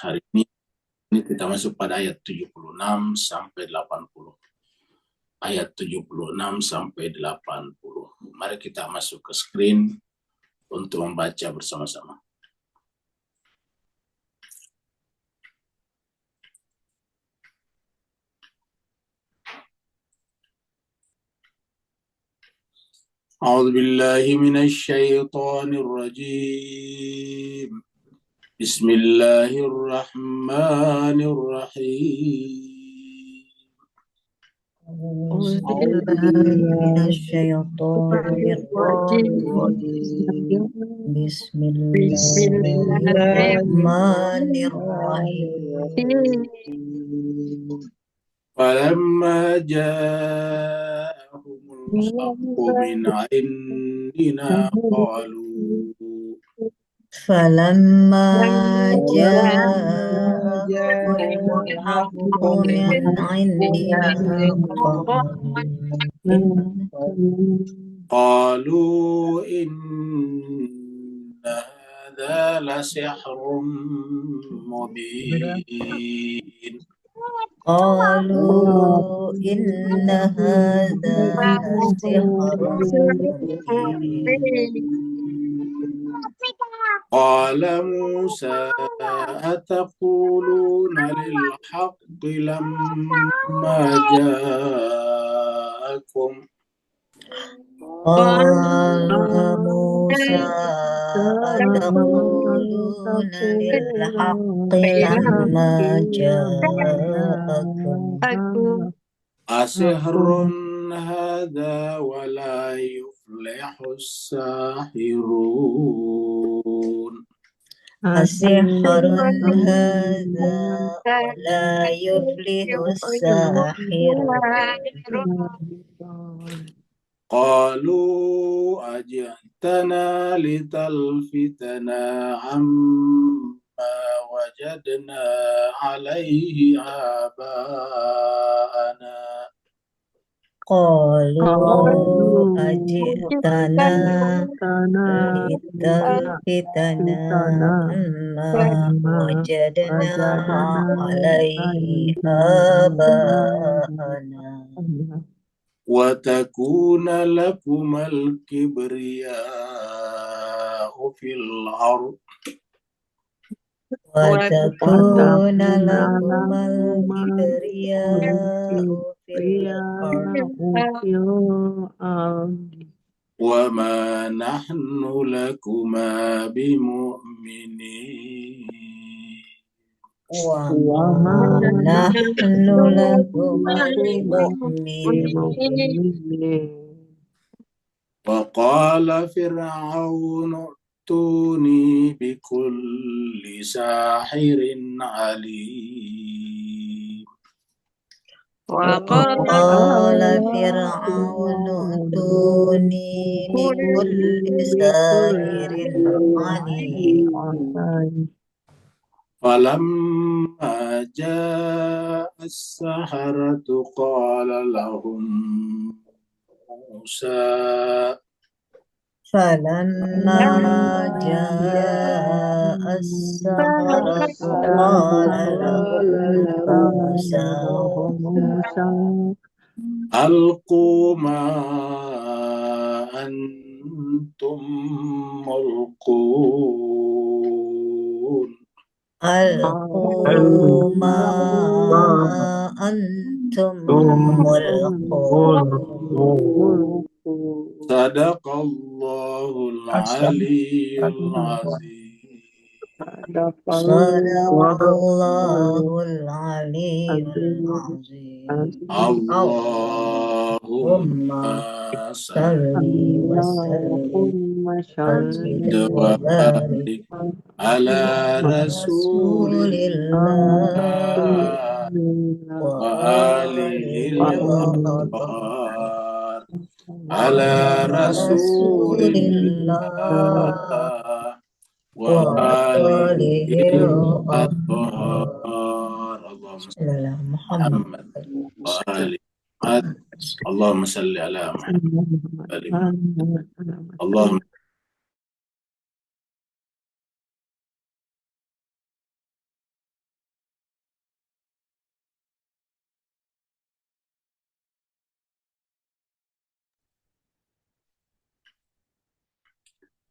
hari ini kita masuk pada ayat 76 sampai 80. Ayat 76 sampai 80. Mari kita masuk ke screen untuk membaca bersama-sama. A'udzu billahi minasy syaithanir rajim. Bismillahirrahmanirrahim. أعوذ بالله من الشيطان الرجيم بسم الله الرحمن الرحيم فلما جاءهم الحق من عندنا فلما جاءهم الحق من عندنا قالوا إن هذا لسحر مبين قالوا إن هذا لسحر مبين قال موسى أتقولون للحق لما جاءكم قال موسى أتقولون للحق لما جاءكم أسحر هذا ولا يفلح الساحرون أسحر هذا ولا يفلح الساحرون قالوا أجئتنا لتلفتنا عما وجدنا عليه آباءنا قالوا أجئتنا لتلفتنا عما وجدنا عليه آباءنا وتكون لكم الكبرياء في الأرض وتكون لكم الكبرياء في الأرض وما نحن لكما بمؤمنين وما نحن لكما بمؤمنين وقال فرعون ائتوني بكل ساحر عليم وقال فرعون ائتوني بكل ساحر عليم فلما جاء السحرة قال لهم موسى فلما جاء السحرة قال لهم موسى ألقوا ما أنتم ملقون ألقوا ما أنتم ملقون صدق الله العلي العظيم صدق الله العلي العظيم اللهم صل وسلم وبارك على رسول الله وآله الأطهار على رسول الله وآله الأطهار اللهم محمد وآله اللهم صل على محمد اللهم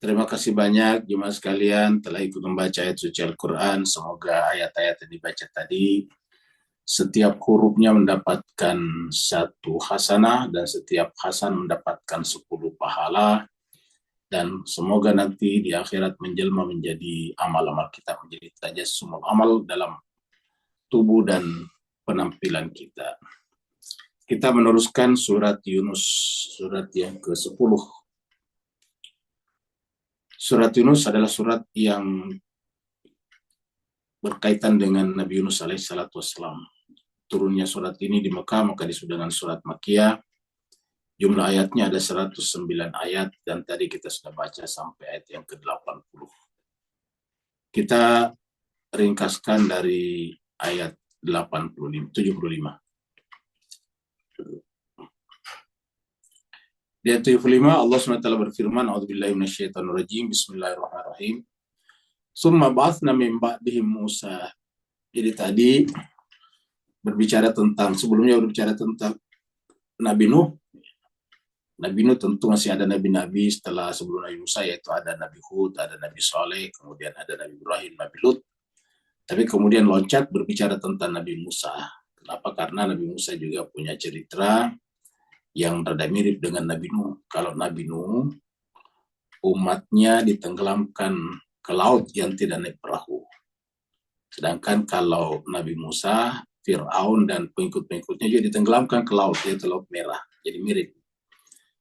Terima kasih banyak jemaah sekalian telah ikut membaca ayat suci Al-Quran. Semoga ayat-ayat yang dibaca tadi setiap hurufnya mendapatkan 1 hasanah dan setiap hasan mendapatkan 10 pahala, dan semoga nanti di akhirat menjelma menjadi amal-amal kita, menjadi tajassumul amal dalam tubuh dan penampilan kita. Kita meneruskan surat Yunus, surat yang ke-10. Surat Yunus adalah surat yang berkaitan dengan Nabi Yunus alaihissalatu wassalam. Turunnya surat ini di Mekah, maka disebut dengan surat Makkiyah. Jumlah ayatnya ada 109 ayat, dan tadi kita sudah baca sampai ayat yang ke-80. Kita ringkaskan dari ayat 75. Di ayat 75 Allah SWT berfirman, A'udzubillahi minasyaitonirrajim, Bismillahirrahmanirrahim. Summa ba'atsna min ba'dihim Musa. Jadi tadi sebelumnya berbicara tentang Nabi Nuh. Nabi Nuh tentu masih ada nabi-nabi sebelum Nabi Musa, yaitu ada Nabi Hud, ada Nabi Saleh, kemudian ada Nabi Ibrahim, Nabi Lut. Tapi kemudian loncat berbicara tentang Nabi Musa. Kenapa? Karena Nabi Musa juga punya cerita yang rada mirip dengan Nabi Nuh. Kalau Nabi Nuh, umatnya ditenggelamkan ke laut yang tidak naik perahu. Sedangkan kalau Nabi Musa, Fir'aun dan pengikut-pengikutnya juga ditenggelamkan ke laut, yaitu Laut Merah. Jadi mirip.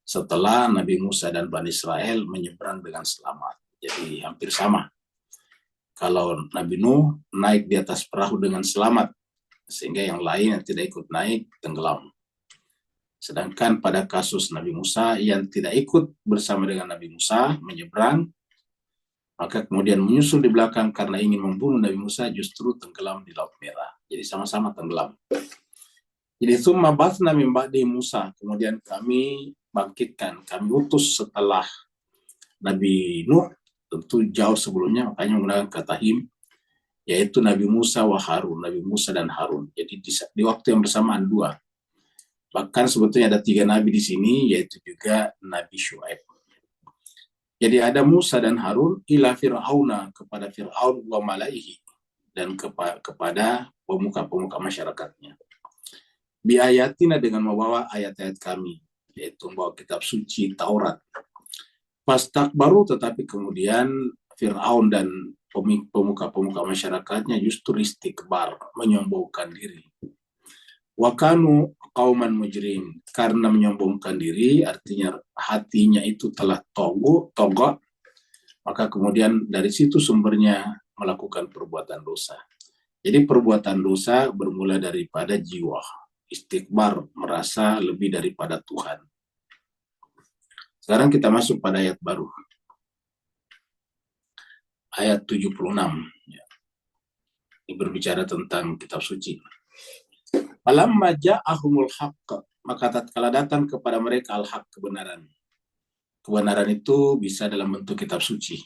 Setelah Nabi Musa dan Bani Israel menyeberang dengan selamat. Jadi hampir sama. Kalau Nabi Nuh naik di atas perahu dengan selamat, sehingga yang lain yang tidak ikut naik tenggelam. Sedangkan pada kasus Nabi Musa yang tidak ikut bersama dengan Nabi Musa menyeberang, maka kemudian menyusul di belakang karena ingin membunuh Nabi Musa, justru tenggelam di Laut Merah. Jadi sama-sama tenggelam. Jadi summa ba'atsna min ba'di Musa, kemudian kami bangkitkan, kami utus setelah Nabi Nuh, tentu jauh sebelumnya, makanya menggunakan kata him, yaitu Nabi Musa wa Harun, Nabi Musa dan Harun. Jadi di waktu yang bersamaan dua. Bahkan sebetulnya ada 3 nabi di sini, yaitu juga Nabi Syuaib. Jadi ada Musa dan Harun ila Fir'auna, kepada Fir'aun wa malaihi, dan kepada pemuka-pemuka masyarakatnya. Bi ayatina, dengan membawa ayat-ayat kami, yaitu membawa kitab suci Taurat. Fastakbaru, tetapi kemudian Fir'aun dan pemuka-pemuka masyarakatnya justru istikbar, menyombongkan diri. Wa kanu qauman mujrim, karena menyombongkan diri artinya hatinya itu telah togok, maka kemudian dari situ sumbernya melakukan perbuatan dosa. Jadi perbuatan dosa bermula daripada jiwa, istikbar, merasa lebih daripada Tuhan. Sekarang kita masuk pada ayat baru. Ayat 76. Ini berbicara tentang kitab suci. Falamma ja'ahumul haqq, maka tatkala datang kepada mereka al-haq, kebenaran. Kebenaran itu bisa dalam bentuk kitab suci.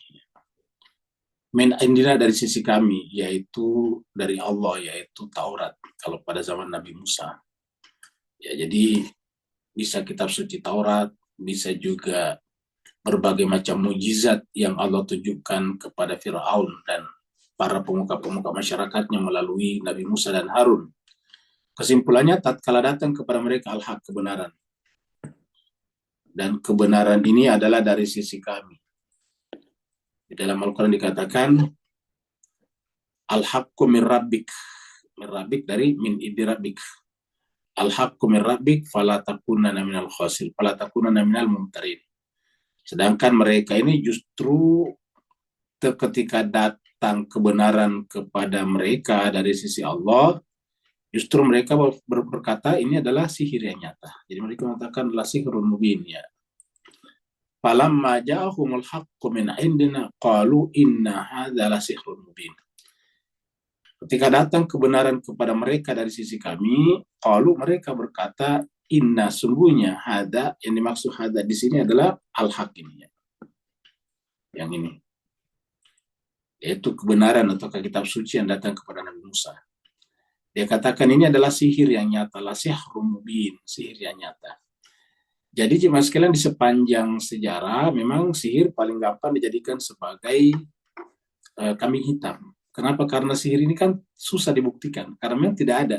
Min indina, dari sisi kami, yaitu dari Allah, yaitu Taurat. Kalau pada zaman Nabi Musa. Ya, jadi bisa kitab suci Taurat, bisa juga berbagai macam mukjizat yang Allah tunjukkan kepada Fir'aun dan para pemuka-pemuka masyarakatnya melalui Nabi Musa dan Harun. Kesimpulannya, tatkala datang kepada mereka al-haq, kebenaran. Dan kebenaran ini adalah dari sisi kami. Di dalam Al-Quran dikatakan, al-haqqu min rabbik. Min rabbik dari min idi rabbik. Al-haqqu min rabbik fala takunanna minal khasir, fala takunanna minal mumtarin. Sedangkan mereka ini justru ketika datang kebenaran kepada mereka dari sisi Allah, justru mereka berkata ini adalah sihir yang nyata. Jadi mereka mengatakan adalah sihirun mubin, ya. Falamma ja'ahumul haqqu min indina qalu inna hadza la sihrun mubin. Ketika datang kebenaran kepada mereka dari sisi kami, qalu, mereka berkata, inna, sungguhnya, hadza, yang dimaksud hadza di sini adalah al-haq ini, ya. Yang ini, yaitu kebenaran atau kitab suci yang datang kepada Nabi Musa. Dia katakan ini adalah sihir yang nyata, la sihrun mubin, sihir yang nyata. Jadi jemaah sekalian, di sepanjang sejarah memang sihir paling gampang dijadikan sebagai kambing hitam. Kenapa? Karena sihir ini kan susah dibuktikan. Karena memang tidak ada.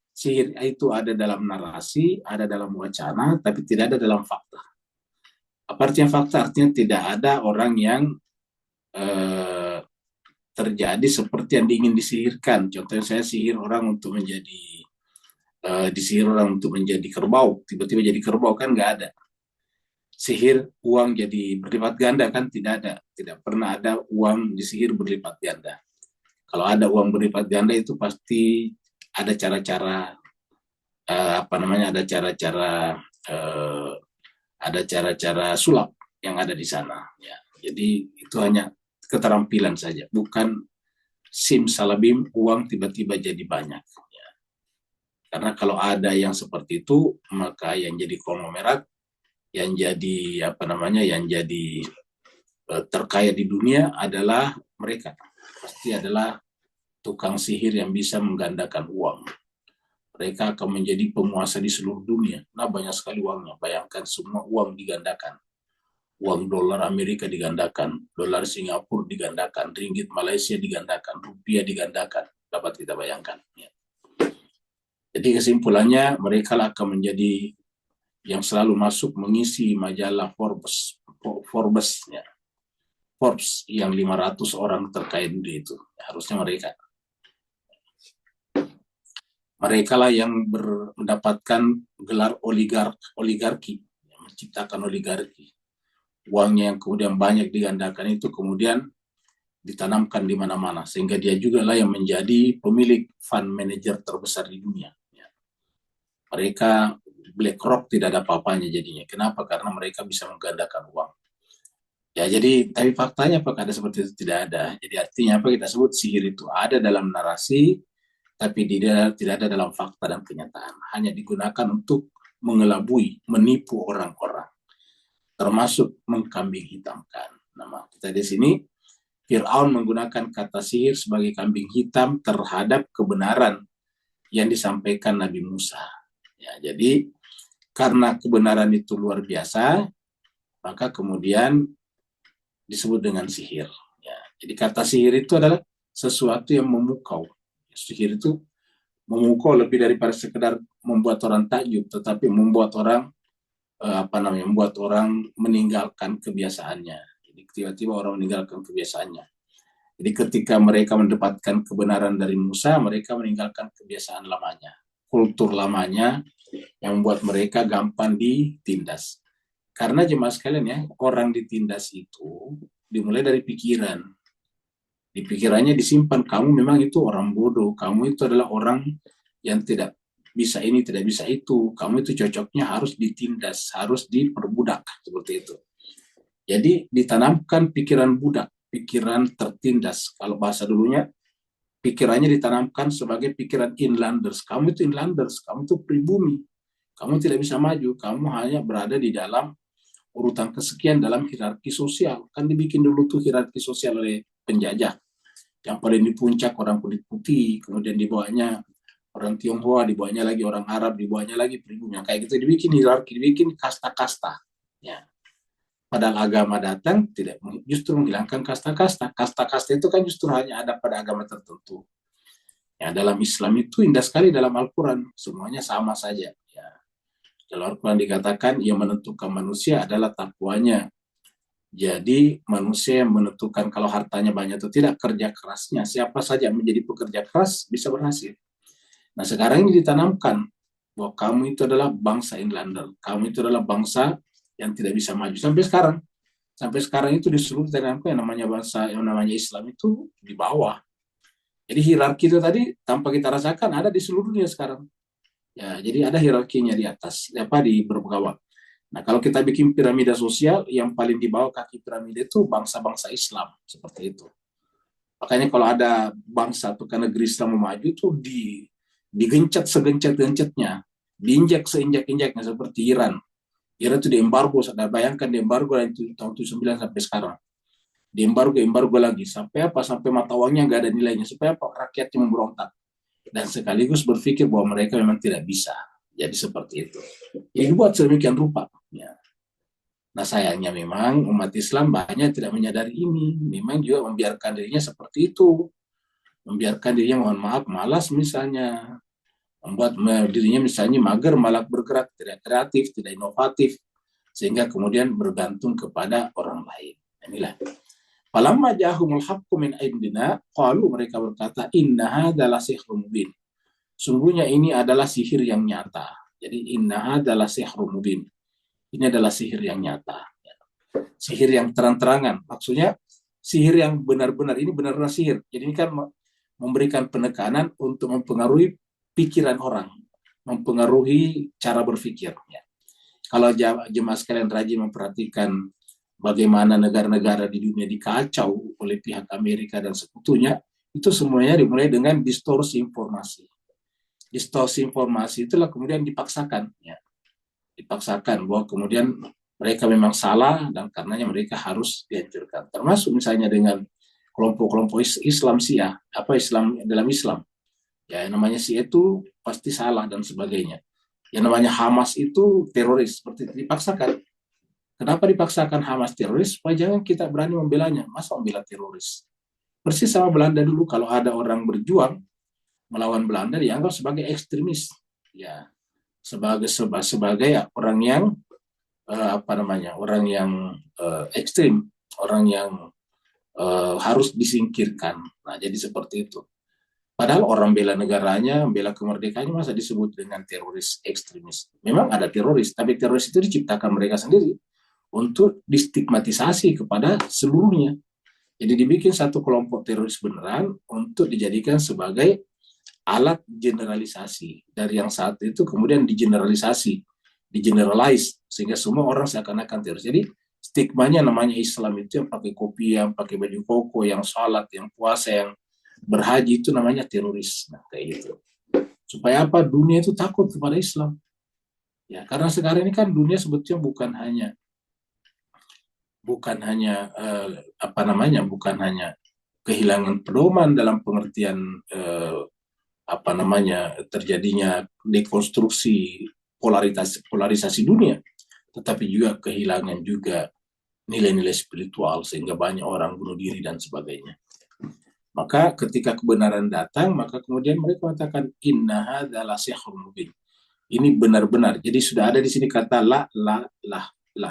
Sihir itu ada dalam narasi, ada dalam wacana, tapi tidak ada dalam fakta. Apa artinya fakta? Artinya tidak ada orang yang eh, terjadi seperti yang ingin disihirkan. Contohnya saya sihir orang untuk menjadi disihir orang untuk menjadi kerbau, tiba-tiba jadi kerbau, kan nggak ada. Sihir uang jadi berlipat ganda, kan tidak ada. Tidak pernah ada uang disihir berlipat ganda. Kalau ada uang berlipat ganda itu pasti ada cara-cara apa namanya, uh, ada cara-cara sulap yang ada di sana. Ya. Jadi itu hanya keterampilan saja, bukan simsalabim uang tiba-tiba jadi banyak. Ya. Karena kalau ada yang seperti itu, maka yang jadi konglomerat, yang jadi apa namanya, yang jadi terkaya di dunia adalah mereka. Pasti adalah tukang sihir yang bisa menggandakan uang. Mereka akan menjadi penguasa di seluruh dunia. Nah, banyak sekali uangnya. Bayangkan semua uang digandakan. Uang dolar Amerika digandakan, dolar Singapura digandakan, ringgit Malaysia digandakan, rupiah digandakan. Dapat kita bayangkan. Ya. Jadi kesimpulannya, mereka akan menjadi yang selalu masuk mengisi majalah Forbes, ya. Forbes yang 500 orang terkaya dunia itu. Ya, harusnya mereka. Mereka lah yang mendapatkan gelar oligarki, menciptakan oligarki. Uangnya yang kemudian banyak digandakan itu kemudian ditanamkan di mana-mana, sehingga dia juga lah yang menjadi pemilik fund manager terbesar di dunia. Mereka BlackRock tidak ada apa-apanya jadinya. Kenapa? Karena mereka bisa menggandakan uang. Ya, jadi tapi faktanya apakah ada seperti itu? Tidak ada. Jadi artinya apa, kita sebut sihir itu ada dalam narasi, tapi tidak ada dalam fakta dan kenyataan. Hanya digunakan untuk mengelabui, menipu orang-orang, termasuk mengkambing hitamkan. Nama kita di sini, Fir'aun menggunakan kata sihir sebagai kambing hitam terhadap kebenaran yang disampaikan Nabi Musa. Ya, jadi karena kebenaran itu luar biasa, maka kemudian disebut dengan sihir. Ya, jadi kata sihir itu adalah sesuatu yang memukau. Sihir itu memukau lebih daripada sekedar membuat orang takjub, tetapi membuat orang membuat orang meninggalkan kebiasaannya. Jadi tiba-tiba orang meninggalkan kebiasaannya. Jadi ketika mereka mendapatkan kebenaran dari Musa, mereka meninggalkan kebiasaan lamanya, kultur lamanya, yang membuat mereka gampang ditindas. Karena jemaah sekalian ya, orang ditindas itu dimulai dari pikiran. Di pikirannya disimpan, kamu memang itu orang bodoh, kamu itu adalah orang yang tidak bisa ini, tidak bisa itu, kamu itu cocoknya harus ditindas, harus diperbudak, seperti itu. Jadi ditanamkan pikiran budak, pikiran tertindas. Kalau bahasa dulunya, pikirannya ditanamkan sebagai pikiran inlanders. Kamu itu inlanders, kamu itu pribumi, kamu tidak bisa maju, kamu hanya berada di dalam urutan kesekian dalam hierarki sosial. Kan dibikin dulu tuh hierarki sosial oleh penjajah. Yang paling di puncak orang kulit putih, kemudian di bawahnya orang Tionghoa, di bawahnya lagi orang Arab, di bawahnya lagi pribumi. Yang kayak gitu dibikin hierarki, dibikin kasta-kasta. Ya. Padahal agama datang tidak, justru menghilangkan kasta-kasta. Kasta-kasta itu kan justru hanya ada pada agama tertentu. Ya, dalam Islam itu indah sekali dalam Al-Quran, semuanya sama saja. Ya. Dalam Al-Quran dikatakan yang menentukan manusia adalah takwanya. Jadi manusia yang menentukan kalau hartanya banyak atau tidak, kerja kerasnya. Siapa saja yang menjadi pekerja keras bisa berhasil. Nah sekarang ini ditanamkan bahwa kamu itu adalah bangsa inlander, kamu itu adalah bangsa yang tidak bisa maju. Sampai sekarang itu di seluruh ditanamkan yang namanya bangsa, yang namanya Islam itu di bawah. Jadi hierarki itu tadi tanpa kita rasakan ada di seluruh dunia sekarang. Ya, jadi ada hierarkinya di atas, di berbawah. Nah, kalau kita bikin piramida sosial, yang paling di bawah kaki piramida itu bangsa-bangsa Islam, seperti itu. Makanya kalau ada bangsa atau negeri Islam mau maju itu digencet segencet-gencetnya, diinjak seinjak-injaknya seperti Iran. Iran itu diembargo, bayangkan diembargo dari tahun 79 sampai sekarang. Diembargo lagi, sampai apa? Sampai mata uangnya nggak ada nilainya, supaya apa? Rakyatnya memberontak. Dan sekaligus berpikir bahwa mereka memang tidak bisa. Jadi seperti itu. Jadi buat sedemikian rupa. Ya. Nah sayangnya memang umat Islam banyak tidak menyadari ini, memang juga membiarkan dirinya seperti itu, membiarkan dirinya mohon maaf malas misalnya, membuat dirinya misalnya mager, malah bergerak, tidak kreatif, tidak inovatif, sehingga kemudian bergantung kepada orang lain. Inilah. Falamma ja'ahumul haqqu min indina, qalu mereka berkata, inna hadzal sihrun mubin. Sungguhnya ini adalah sihir yang nyata. Jadi inna hadzal sihrun mubin. Ini adalah sihir yang nyata. Sihir yang terang-terangan. Maksudnya sihir yang benar-benar, ini benar-benar sihir. Jadi ini kan memberikan penekanan untuk mempengaruhi pikiran orang, mempengaruhi cara berpikir. Ya. Kalau jemaah sekalian rajin memperhatikan bagaimana negara-negara di dunia dikacau oleh pihak Amerika dan sekutunya, itu semuanya dimulai dengan distorsi informasi. Distorsi informasi itulah kemudian dipaksakan. Ya. Dipaksakan bahwa kemudian mereka memang salah dan karenanya mereka harus dihancurkan. Termasuk misalnya dengan kelompok-kelompok Islam Syiah, apa Islam dalam Islam. Ya, yang namanya Syiah itu pasti salah dan sebagainya. Yang namanya Hamas itu teroris, seperti itu dipaksakan. Kenapa dipaksakan Hamas teroris? Supaya jangan kita berani membelanya. Masa membela teroris? Persis sama Belanda dulu, kalau ada orang berjuang melawan Belanda dianggap sebagai ekstremis. Ya, sebagai orang yang orang yang ekstrim, orang yang harus disingkirkan. Nah, jadi seperti itu. Padahal orang bela negaranya, bela kemerdekaannya masa disebut dengan teroris ekstremis. Memang ada teroris, tapi teroris itu diciptakan mereka sendiri untuk distigmatisasi kepada seluruhnya. Jadi dibikin satu kelompok teroris beneran untuk dijadikan sebagai alat generalisasi. Dari yang saat itu kemudian digeneralisasi, digeneralize, sehingga semua orang seakan-akan teroris. Jadi stigmanya namanya Islam itu yang pakai kopi, yang pakai baju koko, yang sholat, yang puasa, yang berhaji itu namanya teroris. Nah, kayak gitu. Supaya apa? Dunia itu takut kepada Islam. Ya, karena sekarang ini kan dunia sebetulnya bukan hanya bukan hanya kehilangan pedoman dalam pengertian terjadinya dekonstruksi polarisasi dunia, tetapi juga kehilangan juga nilai-nilai spiritual sehingga banyak orang bunuh diri dan sebagainya. Maka ketika kebenaran datang, maka kemudian mereka mengatakan inna hadzal sihrun mubin. Ini benar-benar. Jadi sudah ada di sini kata la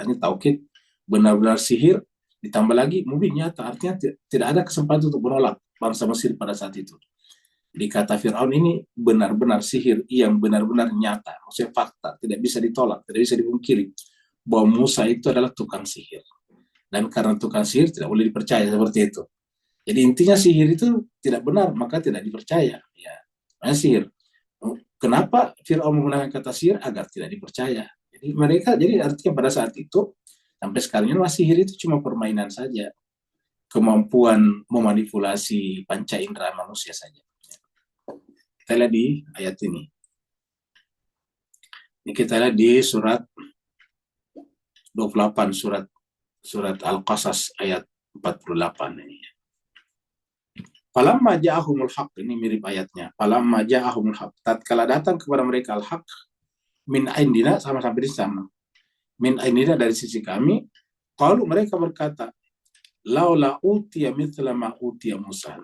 ini taukid, benar-benar sihir, ditambah lagi mubin nyata. Artinya tidak ada kesempatan untuk menolak bangsa Mesir pada saat itu. Di kata Fir'aun ini benar-benar sihir yang benar-benar nyata, maksudnya fakta, tidak bisa ditolak, tidak bisa dipungkiri bahwa Musa itu adalah tukang sihir. Dan karena tukang sihir tidak boleh dipercaya seperti itu. Jadi intinya sihir itu tidak benar, maka tidak dipercaya. Ya, makanya sihir. Kenapa Fir'aun menggunakan kata sihir? Agar tidak dipercaya. Jadi artinya pada saat itu, sampai sekarang ini sihir itu cuma permainan saja. Kemampuan memanipulasi panca indera manusia saja. Kita lihat di ayat ini. Ini kita lihat di surat 28, surat Al-Qasas ayat 48 ini. Falamma ja'ahumul haq, ini mirip ayatnya. Falamma ja'ahumul haq, tatkala datang kepada mereka al-haq min indina, sama-sama di sama. Min indina dari sisi kami, qalu mereka berkata, laula utiya mithla ma utiya Musa.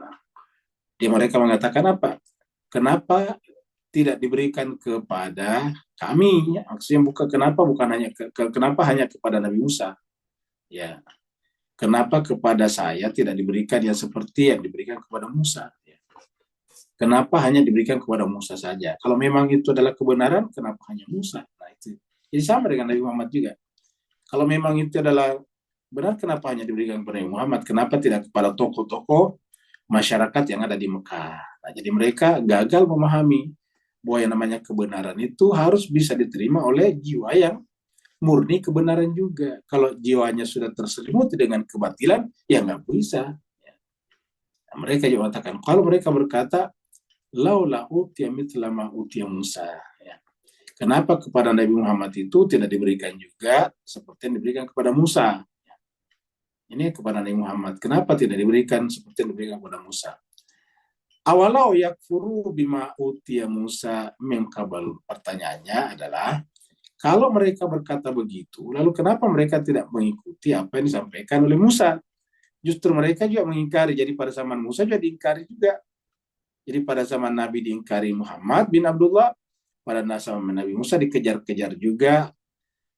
Dia mereka mengatakan apa? Kenapa tidak diberikan kepada kami? Maksudnya bukan hanya kenapa hanya kepada Nabi Musa? Ya. Kenapa kepada saya tidak diberikan yang seperti yang diberikan kepada Musa? Ya. Kenapa hanya diberikan kepada Musa saja? Kalau memang itu adalah kebenaran, kenapa hanya Musa? Nah, itu. Jadi sama dengan Nabi Muhammad juga. Kalau memang itu adalah benar, kenapa hanya diberikan kepada Nabi Muhammad? Kenapa tidak kepada tokoh-tokoh masyarakat yang ada di Mekah? Nah, jadi mereka gagal memahami bahwa yang namanya kebenaran itu harus bisa diterima oleh jiwa yang murni kebenaran juga. Kalau jiwanya sudah terselimuti dengan kebatilan, ya nggak bisa. Nah, mereka juga mengatakan, kalau mereka berkata, laula utiya mithla ma utiya Musa. Ya. Kenapa kepada Nabi Muhammad itu tidak diberikan juga seperti yang diberikan kepada Musa? Ya. Ini kepada Nabi Muhammad. Kenapa tidak diberikan seperti yang diberikan kepada Musa? Awalau yakfuru bima utiya Musa min qabl. Pertanyaannya adalah, kalau mereka berkata begitu, lalu kenapa mereka tidak mengikuti apa yang disampaikan oleh Musa? Justru mereka juga mengingkari. Jadi pada zaman Musa juga diingkari juga. Jadi pada zaman Nabi diingkari Muhammad bin Abdullah, pada zaman Nabi Musa dikejar-kejar juga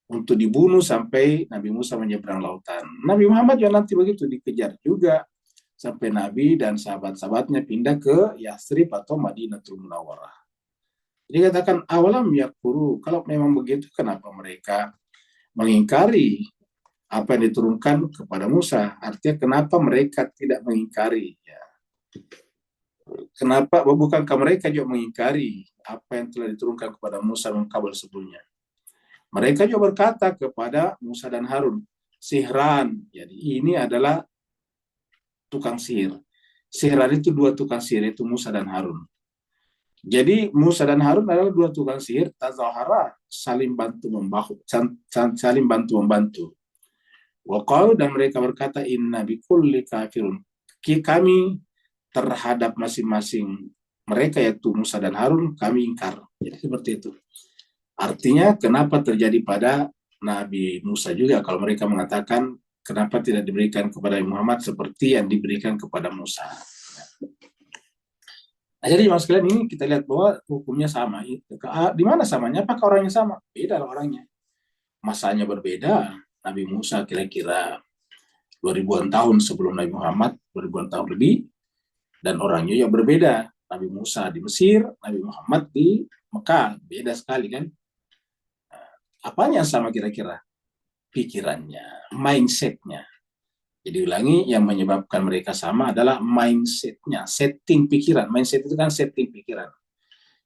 untuk dibunuh sampai Nabi Musa menyeberang lautan. Nabi Muhammad juga nanti begitu dikejar juga sampai Nabi dan sahabat-sahabatnya pindah ke Yathrib atau Madinatul Munawwarah. Jadi katakan awalam yakfuru, kalau memang begitu kenapa mereka mengingkari apa yang diturunkan kepada Musa? Artinya kenapa mereka tidak mengingkari? Ya. Kenapa? Bukankah mereka juga mengingkari apa yang telah diturunkan kepada Musa dan kabel sebelumnya? Mereka juga berkata kepada Musa dan Harun, sihran. Jadi ini adalah tukang sihir. Sihran itu dua tukang sihir, itu Musa dan Harun. Jadi Musa dan Harun adalah dua tukang sihir, tazahara, saling bantu membantu. Waqalu, dan mereka berkata, inna bikulli kafirun. Kami terhadap masing-masing mereka, yaitu Musa dan Harun, kami ingkar. Jadi seperti itu. Artinya kenapa terjadi pada Nabi Musa juga kalau mereka mengatakan kenapa tidak diberikan kepada Muhammad seperti yang diberikan kepada Musa. Nah, jadi mas sekalian ini kita lihat bahwa hukumnya sama. Di mana samanya? Apakah orangnya sama? Beda orangnya. Masanya berbeda. Nabi Musa kira-kira 2000-an tahun sebelum Nabi Muhammad, 2000-an tahun lebih, dan orangnya ya berbeda. Nabi Musa di Mesir, Nabi Muhammad di Mekah, beda sekali kan? Apanya yang sama kira-kira? Pikirannya, mindsetnya. Jadi ulangi, yang menyebabkan mereka sama adalah mindsetnya, setting pikiran. Mindset itu kan setting pikiran,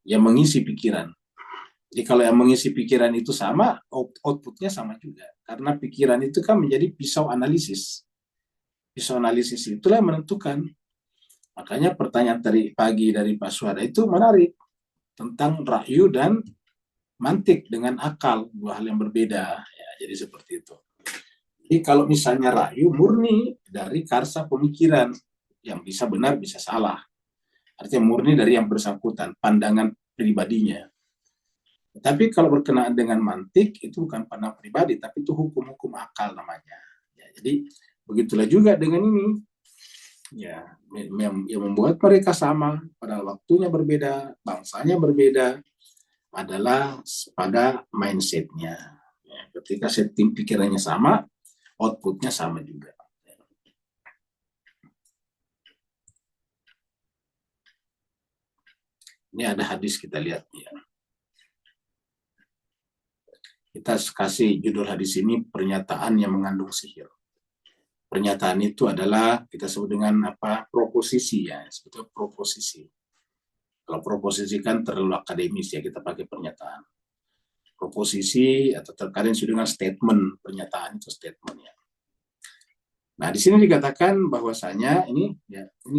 yang mengisi pikiran. Jadi kalau yang mengisi pikiran itu sama, outputnya sama juga. Karena pikiran itu kan menjadi pisau analisis. Pisau analisis itulah yang menentukan. Makanya pertanyaan tadi pagi dari Pak Suhada itu menarik. Tentang ra'yu dan mantik dengan akal, dua hal yang berbeda. Ya, jadi seperti itu. Jadi kalau misalnya ra'yu murni dari karsa pemikiran, yang bisa benar bisa salah. Artinya murni dari yang bersangkutan, pandangan pribadinya. Tapi kalau berkenaan dengan mantik, itu bukan pandangan pribadi, tapi itu hukum-hukum akal namanya. Ya, jadi begitulah juga dengan ini. Ya, yang membuat mereka sama, pada waktunya berbeda, bangsanya berbeda, adalah pada mindsetnya. Ya, ketika setting pikirannya sama, outputnya sama juga. Ini ada hadis kita lihat. Ya. Kita kasih judul hadis ini pernyataan yang mengandung sihir. Pernyataan itu adalah kita sebut dengan apa? Proposisi ya, sebetulnya proposisi. Kalau proposisi kan terlalu akademis ya, kita pakai pernyataan. Proposisi atau terkadang disebut dengan statement, pernyataan itu statement ya. Nah, di sini dikatakan bahwasanya ini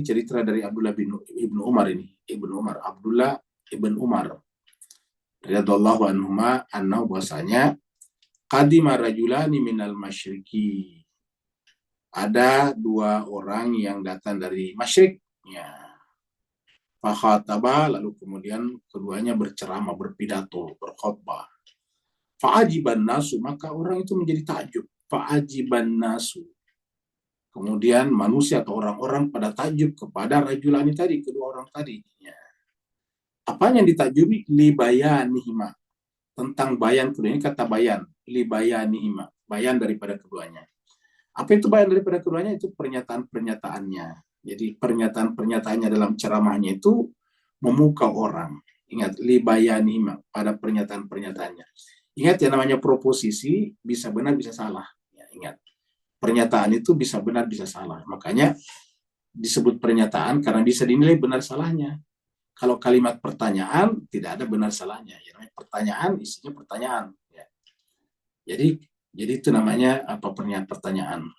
cerita dari Abdullah bin Ibnu Umar ini, Abdullah ibn Umar radhiyallahu anhuma anna bahwasanya qadima rajulani minal masyriqi. Ada dua orang yang datang dari masyrik ya. Fakhataba, lalu kemudian keduanya berceramah, berpidato, berkhutbah. Fa'ajiban nasu, maka orang itu menjadi takjub. Fa'ajiban nasu. Kemudian manusia atau orang-orang pada takjub kepada rajulani tadi, kedua orang tadi. Ya. Apa yang ditakjubi? Libayanihima. Tentang bayan keduanya, kata bayan. Libayanihima. Bayan daripada keduanya. Apa itu bayan daripada keduanya? Itu pernyataan-pernyataannya. Jadi pernyataan-pernyataannya dalam ceramahnya itu memukau orang. Ingat, libayanihima. Pada pernyataan-pernyataannya. Ingat ya, namanya proposisi, bisa benar, bisa salah. Ya, ingat. Pernyataan itu bisa benar, bisa salah. Makanya disebut pernyataan karena bisa dinilai benar salahnya. Kalau kalimat pertanyaan, tidak ada benar salahnya. Ya, pertanyaan, isinya pertanyaan. Ya. Jadi itu namanya apa pertanyaan.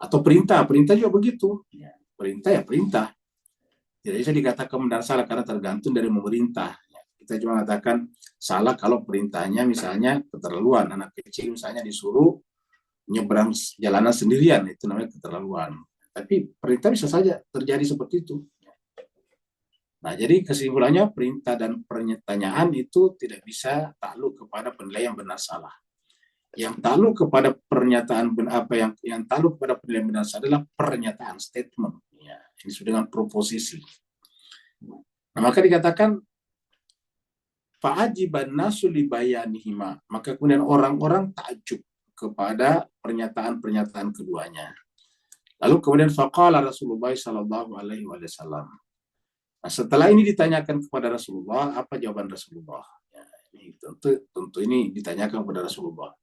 Atau perintah juga begitu. Ya, perintah ya perintah. Tidak bisa dikatakan benar salah karena tergantung dari pemerintah. Ya. Kita cuma katakan salah kalau perintahnya misalnya keterlaluan. Anak kecil misalnya disuruh nyebrang jalanan sendirian, itu namanya keterlaluan. Tapi perintah bisa saja terjadi seperti itu. Nah, jadi kesimpulannya perintah dan pertanyaan itu tidak bisa takluk kepada penilaian benar salah. Yang takluk kepada pernyataan apa yang takluk kepada penilaian benar salah adalah pernyataan statement. Ya, ini disebut dengan proposisi. Nah, maka dikatakan fa'ajiban nasu li bayanihima. Maka kemudian orang-orang takjub kepada pernyataan-pernyataan keduanya. Lalu kemudian faqala Rasulullah sallallahu alaihi wasallam. Nah, setelah ini ditanyakan kepada Rasulullah, apa jawaban Rasulullah? Ya, ini tentu ini ditanyakan kepada Rasulullah.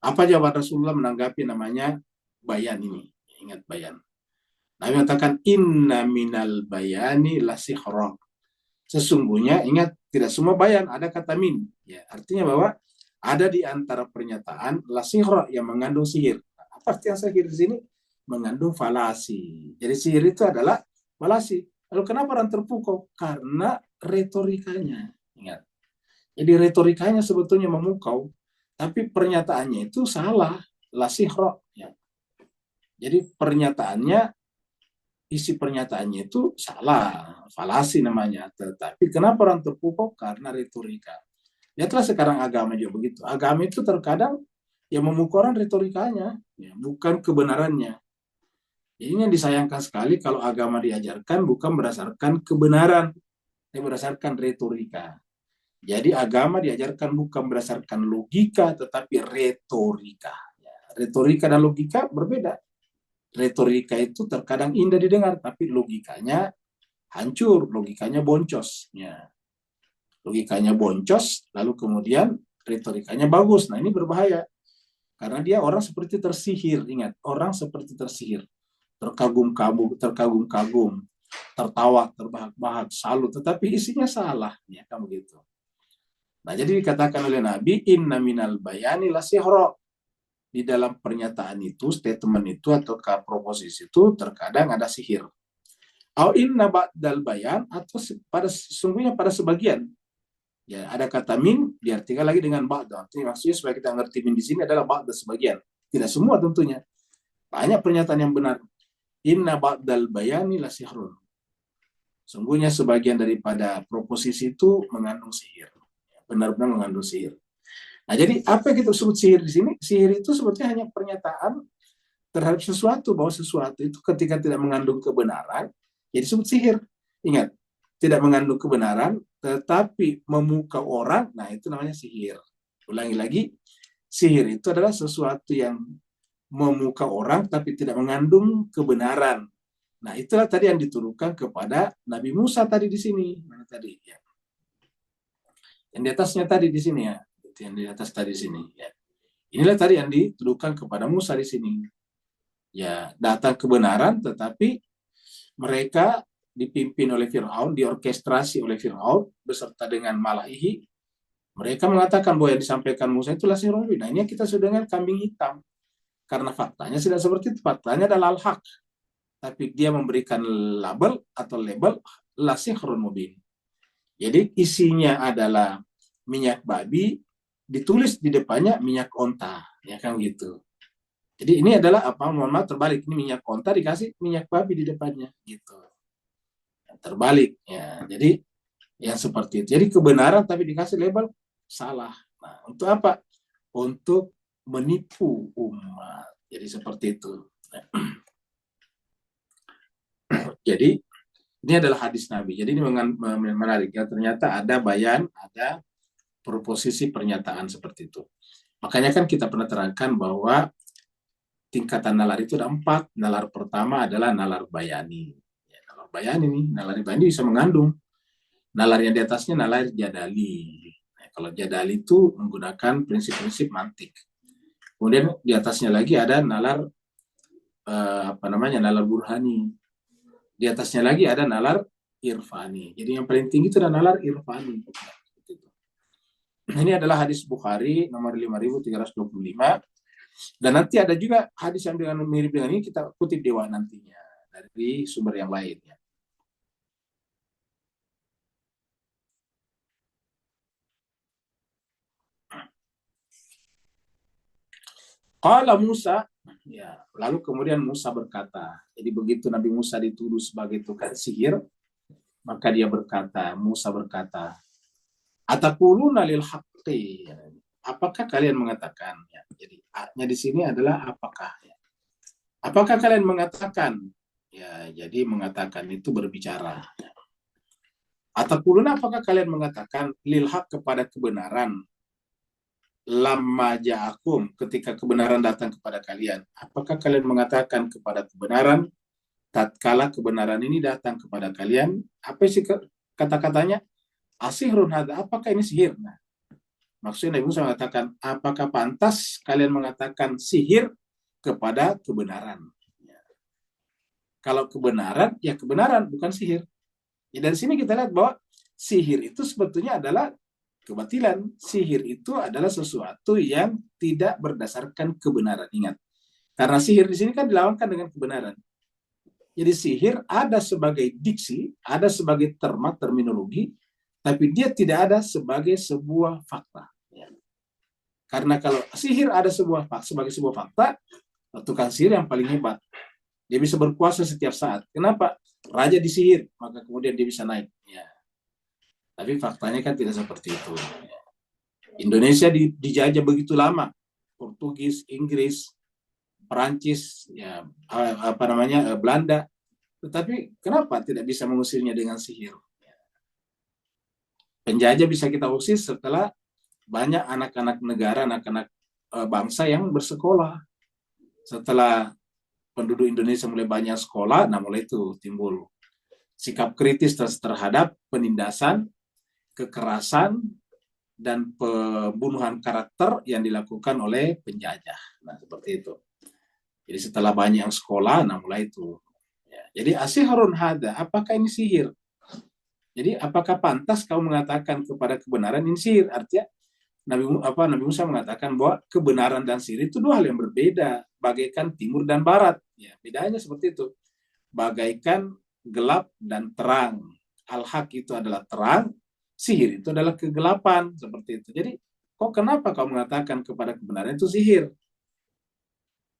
Apa jawaban Rasulullah menanggapi namanya bayan ini? Ingat bayan. Nabi mengatakan inna minal bayani la sihra. Sesungguhnya ingat tidak semua bayan ada kata min. Ya, artinya bahwa ada di antara pernyataan la sihra yang mengandung sihir. Apa artinya sihir di sini? Mengandung falasi. Jadi sihir itu adalah falasi. Lalu kenapa orang terpukau? Karena retorikanya. Ingat. Jadi retorikanya sebetulnya memukau, tapi pernyataannya itu salah. La sihra. Ya. Jadi isi pernyataannya itu salah. Falasi namanya. Tetapi kenapa orang terpukau? Karena retorika. Lihatlah sekarang agama juga begitu. Agama itu terkadang yang memukau orang retorikanya, ya, bukan kebenarannya. Jadi ini yang disayangkan sekali kalau agama diajarkan bukan berdasarkan kebenaran, tapi berdasarkan retorika. Jadi agama diajarkan bukan berdasarkan logika, tetapi retorika. Ya, retorika dan logika berbeda. Retorika itu terkadang indah didengar, tapi logikanya hancur, logikanya boncos. Ya. Logikanya boncos, lalu kemudian retorikanya bagus. Nah ini berbahaya. Karena dia orang seperti tersihir. Ingat, orang seperti tersihir. Terkagum-kagum, tertawa, terbahak-bahak, salut, tetapi isinya salah, ya kan begitu. Nah, jadi dikatakan oleh Nabi, inna minal bayani la sihra. Di dalam pernyataan itu, statement itu atau proposisi itu terkadang ada sihir. Au inna ba'dal bayan atau sesungguhnya pada sebagian. Ya, ada kata min diartikan lagi dengan ba'da. Maksudnya supaya kita ngerti min di sini adalah ba'da sebagian. Tidak semua tentunya. Banyak pernyataan yang benar. Inna ba'dal bayani la sihrun. Sungguhnya sebagian daripada proposisi itu mengandung sihir. Benar-benar mengandung sihir. Nah, jadi apa yang kita sebut sihir di sini? Sihir itu sebetulnya hanya pernyataan terhadap sesuatu, bahwa sesuatu itu ketika tidak mengandung kebenaran, jadi disebut sihir. Ingat, tidak mengandung kebenaran, tetapi memukau orang, nah itu namanya sihir. Ulangi lagi, sihir itu adalah sesuatu yang memukau orang, tapi tidak mengandung kebenaran. Nah, itulah tadi yang dituduhkan kepada Nabi Musa tadi di sini. Mana tadi? Ya. Yang di atasnya tadi di sini ya. Yang di atas tadi di sini. Ya. Inilah tadi yang dituduhkan kepada Musa di sini. Ya, datang kebenaran, tetapi mereka dipimpin oleh Fir'aun, diorkestrasi oleh Fir'aun, beserta dengan Malaihi. Mereka mengatakan bahwa yang disampaikan Musa itulah sihir mubin. Nah, ini kita sudah dengan kambing hitam. Karena faktanya tidak seperti itu. Faktanya adalah al-haq. Tapi dia memberikan label atau label la sihrun mubin. Jadi isinya adalah minyak babi, ditulis di depannya minyak onta, ya kan gitu. Jadi ini adalah apa? Mohon maaf terbalik. Ini minyak onta dikasih minyak babi di depannya, gitu. Terbalik, ya. Jadi yang seperti itu. Jadi kebenaran tapi dikasih label salah. Nah, untuk apa? Untuk menipu umat. Jadi seperti itu. Jadi ini adalah hadis Nabi. Jadi ini menarik ya. Ternyata ada bayan, ada proposisi pernyataan seperti itu. Makanya kan kita pernah terangkan bahwa tingkatan nalar itu ada 4. Nalar pertama adalah nalar bayani. Ya, nalar bayani nih, nalar bayani bisa mengandung. Nalar yang di atasnya nalar jadali. Nah, kalau jadali itu menggunakan prinsip-prinsip mantik. Kemudian di atasnya lagi ada nalar nalar burhani. Di atasnya lagi ada nalar irfani. Jadi yang paling tinggi itu adalah nalar irfani. Ini adalah hadis Bukhari nomor 5325. Dan nanti ada juga hadis yang dengan mirip dengan ini kita kutip dewa nantinya dari sumber yang lainnya. Qala Musa, ya, lalu kemudian Musa berkata, jadi begitu Nabi Musa dituduh sebagai tukang sihir, Maka dia berkata, Musa berkata, ataquluna lil haqqi. Apakah kalian mengatakan? Ya, jadi a-nya di sini adalah apakah. Ya. Apakah kalian mengatakan? Ya, jadi mengatakan itu berbicara. Ya. Ataquluna, apakah kalian mengatakan lil haq kepada kebenaran? Lamma ja'akum, ketika kebenaran datang kepada kalian. Apakah kalian mengatakan kepada kebenaran tatkala kebenaran ini datang kepada kalian? Apa sih kata-katanya? Asihrun hadza, apakah ini sihir? Nah, maksudnya Nabi Musa mengatakan, apakah pantas kalian mengatakan sihir kepada kebenaran? Ya. Kalau kebenaran, ya kebenaran, bukan sihir. Ya, dari sini kita lihat bahwa sihir itu sebetulnya adalah kebatilan. Sihir itu adalah sesuatu yang tidak berdasarkan kebenaran. Ingat, karena sihir di sini kan dilawankan dengan kebenaran. Jadi sihir ada sebagai diksi, ada sebagai terminologi, tapi dia tidak ada sebagai sebuah fakta. Ya. Karena kalau sihir ada sebagai sebuah fakta, tukang sihir yang paling hebat. Dia bisa berkuasa setiap saat. Kenapa? Raja disihir, maka kemudian dia bisa naik. Ya. Tapi faktanya kan tidak seperti itu. Indonesia dijajah begitu lama, Portugis, Inggris, Perancis, ya Belanda. Tetapi kenapa tidak bisa mengusirnya dengan sihir? Penjajah bisa kita usir setelah banyak anak-anak negara, anak-anak bangsa yang bersekolah. Setelah penduduk Indonesia mulai banyak sekolah, nah mulai itu timbul sikap kritis terhadap penindasan, kekerasan, dan pembunuhan karakter yang dilakukan oleh penjajah. Nah, seperti itu. Jadi setelah banyak yang sekolah, nah mulai itu. Ya, jadi asihrun hadza, apakah ini sihir? Jadi apakah pantas kau mengatakan kepada kebenaran ini sihir? Artinya Nabi Musa mengatakan bahwa kebenaran dan sihir itu dua hal yang berbeda, bagaikan timur dan barat. Ya, bedanya seperti itu. Bagaikan gelap dan terang. Al-haq itu adalah terang, sihir itu adalah kegelapan, seperti itu. Jadi, kok kenapa kau mengatakan kepada kebenaran itu sihir?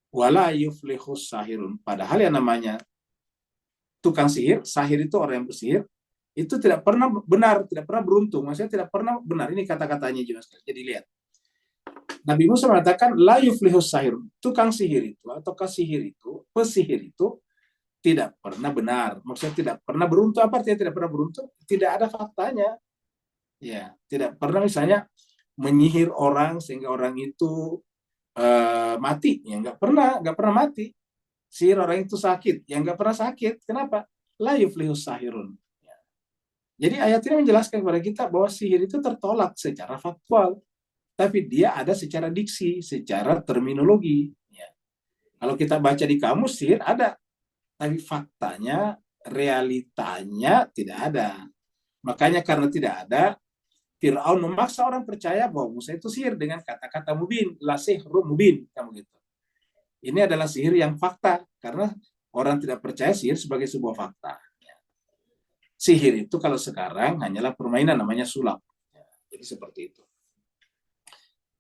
Wala yuflihus sahirun. Padahal yang namanya tukang sihir, sahir itu orang yang bersihir, itu tidak pernah benar, tidak pernah beruntung. Maksudnya tidak pernah benar. Ini kata-katanya juga. Jadi lihat. Nabi Musa mengatakan, la yuflihus sahirun. Tukang sihir itu, ataukah sihir itu, pesihir itu, tidak pernah benar. Maksudnya tidak pernah beruntung. Apa artinya tidak pernah beruntung? Tidak ada faktanya. Ya, tidak pernah misalnya menyihir orang sehingga orang itu mati. Ya, nggak pernah mati. Sihir orang itu sakit. Ya, nggak pernah sakit. Kenapa? La yuflihus sahirun. Ya. Jadi ayat ini menjelaskan kepada kita bahwa sihir itu tertolak secara faktual. Tapi dia ada secara diksi, secara terminologi. Ya. Kalau kita baca di kamus, sihir ada. Tapi faktanya, realitanya tidak ada. Makanya karena tidak ada, Fir'aun memaksa orang percaya bahwa Musa itu sihir dengan kata-kata mubin, la sihru mubin, kamu gitu. Ini adalah sihir yang fakta, karena orang tidak percaya sihir sebagai sebuah fakta. Sihir itu kalau sekarang hanyalah permainan, namanya sulap. Jadi seperti itu.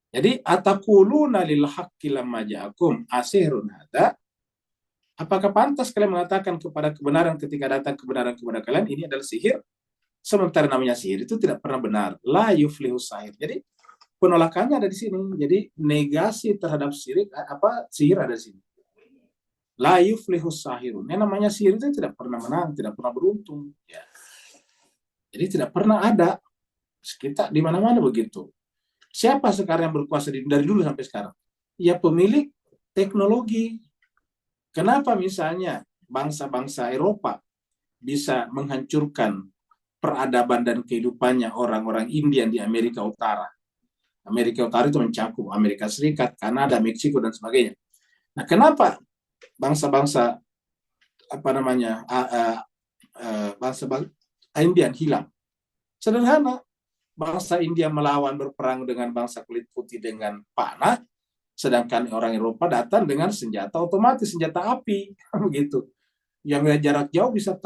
Jadi ataquluna lil haqqi lamma ja'akum asihrun hadza. Apakah pantas kalian mengatakan kepada kebenaran ketika datang kebenaran kepada kalian ini adalah sihir? Sementara namanya sihir itu tidak pernah benar. La yuflihus sahir. Jadi penolakannya ada di sini. Jadi negasi terhadap sihir ada di sini. La yuflihus sahirun. Yang namanya sihir itu tidak pernah menang, tidak pernah beruntung. Ya. Jadi tidak pernah ada. Kita di mana-mana begitu. Siapa sekarang yang berkuasa dari dulu sampai sekarang? Ya pemilik teknologi. Kenapa misalnya bangsa-bangsa Eropa bisa menghancurkan peradaban dan kehidupannya orang-orang Indian di Amerika Utara. Amerika Utara itu mencakup Amerika Serikat, Kanada, Meksiko, dan sebagainya. Nah, kenapa bangsa-bangsa bangsa Indian hilang? Sederhana, bangsa India melawan berperang dengan bangsa kulit putih dengan panah, sedangkan orang Eropa datang dengan senjata otomatis, senjata api, begitu. Yang jarak jauh bisa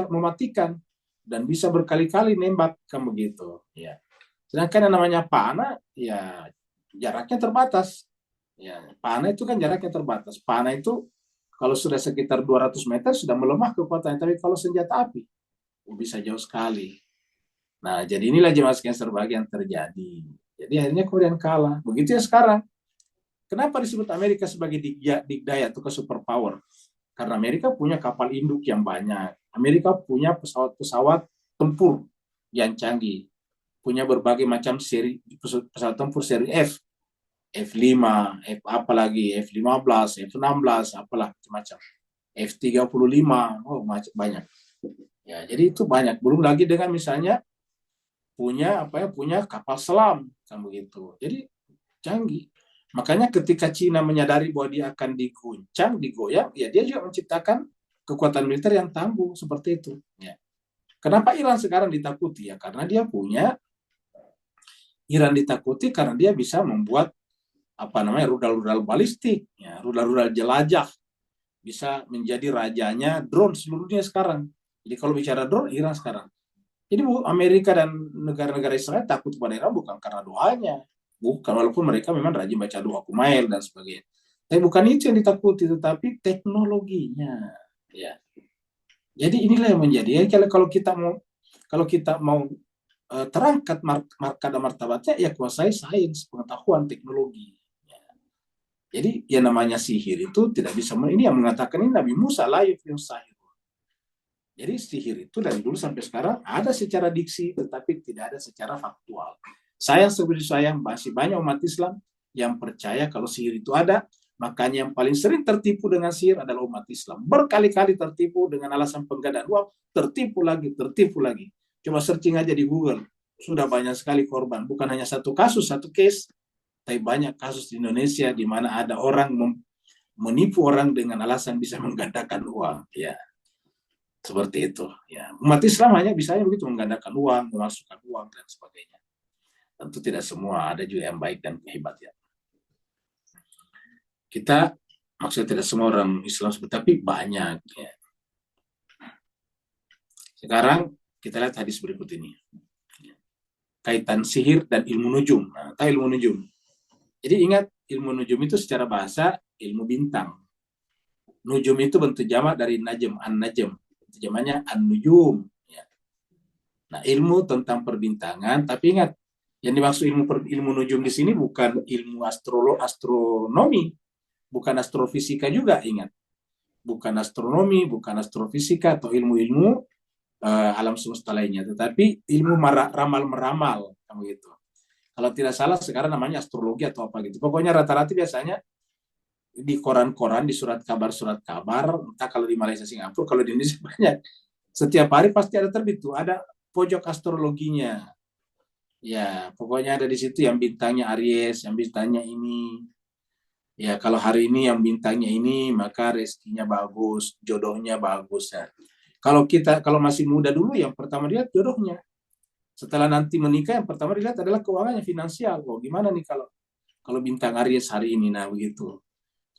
mematikan dan bisa berkali-kali nembak kan begitu. Ya. Sedangkan yang namanya panah, ya jaraknya terbatas. Ya, panah itu kan jaraknya terbatas. Panah itu kalau sudah sekitar 200 meter sudah melemah kekuatannya. Tapi kalau senjata api, bisa jauh sekali. Nah, jadi inilah jemaah sekalian serbagi yang terjadi. Jadi akhirnya kemudian kalah. Begitu ya sekarang. Kenapa disebut Amerika sebagai dikdaya atau superpower? Karena Amerika punya kapal induk yang banyak. Amerika punya pesawat-pesawat tempur yang canggih. Punya berbagai macam seri pesawat tempur seri F, F5, F apalagi F15, F16, apalah macam-macam. F35, oh banyak. Ya, jadi itu banyak. Belum lagi dengan misalnya punya kapal selam kan begitu. Jadi canggih. Makanya ketika Cina menyadari bahwa dia akan diguncang, digoyang, ya dia juga menciptakan kekuatan militer yang tangguh seperti itu. Ya. Kenapa Iran sekarang ditakuti? Ya karena Iran ditakuti karena dia bisa membuat rudal-rudal balistik, ya, rudal-rudal jelajah, bisa menjadi rajanya drone seluruh dunia sekarang. Jadi kalau bicara drone, Iran sekarang. Jadi Amerika dan negara-negara Israel takut kepada Iran bukan karena doanya, bukan, walaupun mereka memang rajin baca doa Kumail dan sebagainya. Tapi bukan itu yang ditakuti, tetapi teknologinya. Ya. Jadi inilah yang menjadi. Ya, kalau kita mau terangkat marka dan martabatnya, ya kuasai sains, pengetahuan, teknologi. Ya. Jadi yang namanya sihir itu tidak bisa. Ini yang mengatakan ini Nabi Musa la yuflihus sahir. Jadi sihir itu dari dulu sampai sekarang ada secara diksi, tetapi tidak ada secara faktual. Saya seperti saya masih banyak umat Islam yang percaya kalau sihir itu ada, makanya yang paling sering tertipu dengan sihir adalah umat Islam. Berkali-kali tertipu dengan alasan penggandaan uang, tertipu lagi. Coba searching aja di Google, sudah banyak sekali korban. Bukan hanya satu kasus, satu case, tapi banyak kasus di Indonesia di mana ada orang menipu orang dengan alasan bisa menggandakan uang. Ya. Seperti itu. Ya. Umat Islam hanya bisa begitu, menggandakan uang, memasukkan uang, dan sebagainya. Tentu tidak semua, ada juga yang baik dan hebat. Ya. Kita, maksudnya tidak semua orang Islam, tapi banyak. Ya. Sekarang, kita lihat hadis berikut ini. Kaitan sihir dan ilmu nujum. Nah, ilmu nujum. Jadi ingat, ilmu nujum itu secara bahasa, ilmu bintang. Nujum itu bentuk jamak dari najem, an-najem. Jamannya an-nujum. Ya. Nah, ilmu tentang perbintangan, tapi ingat, yang dimaksud ilmu nujum di sini bukan ilmu astronomi, bukan astrofisika juga, ingat. Bukan astronomi, bukan astrofisika atau ilmu-ilmu alam semesta lainnya, tetapi ilmu ramal-meramal, gitu. Kalau tidak salah sekarang namanya astrologi atau apa gitu. Pokoknya rata-rata biasanya di koran-koran, di surat kabar, entah kalau di Malaysia, Singapura, kalau di Indonesia banyak. Setiap hari pasti ada terbit tuh, ada pojok astrologinya. Ya, pokoknya ada di situ yang bintangnya Aries, yang bintangnya ini. Ya, kalau hari ini yang bintangnya ini, maka rezekinya bagus, jodohnya bagus. Ya. Kalau masih muda dulu, yang pertama dilihat jodohnya. Setelah nanti menikah, yang pertama dilihat adalah keuangannya, finansial. Oh, gimana nih kalau bintang Aries hari ini, nah begitu.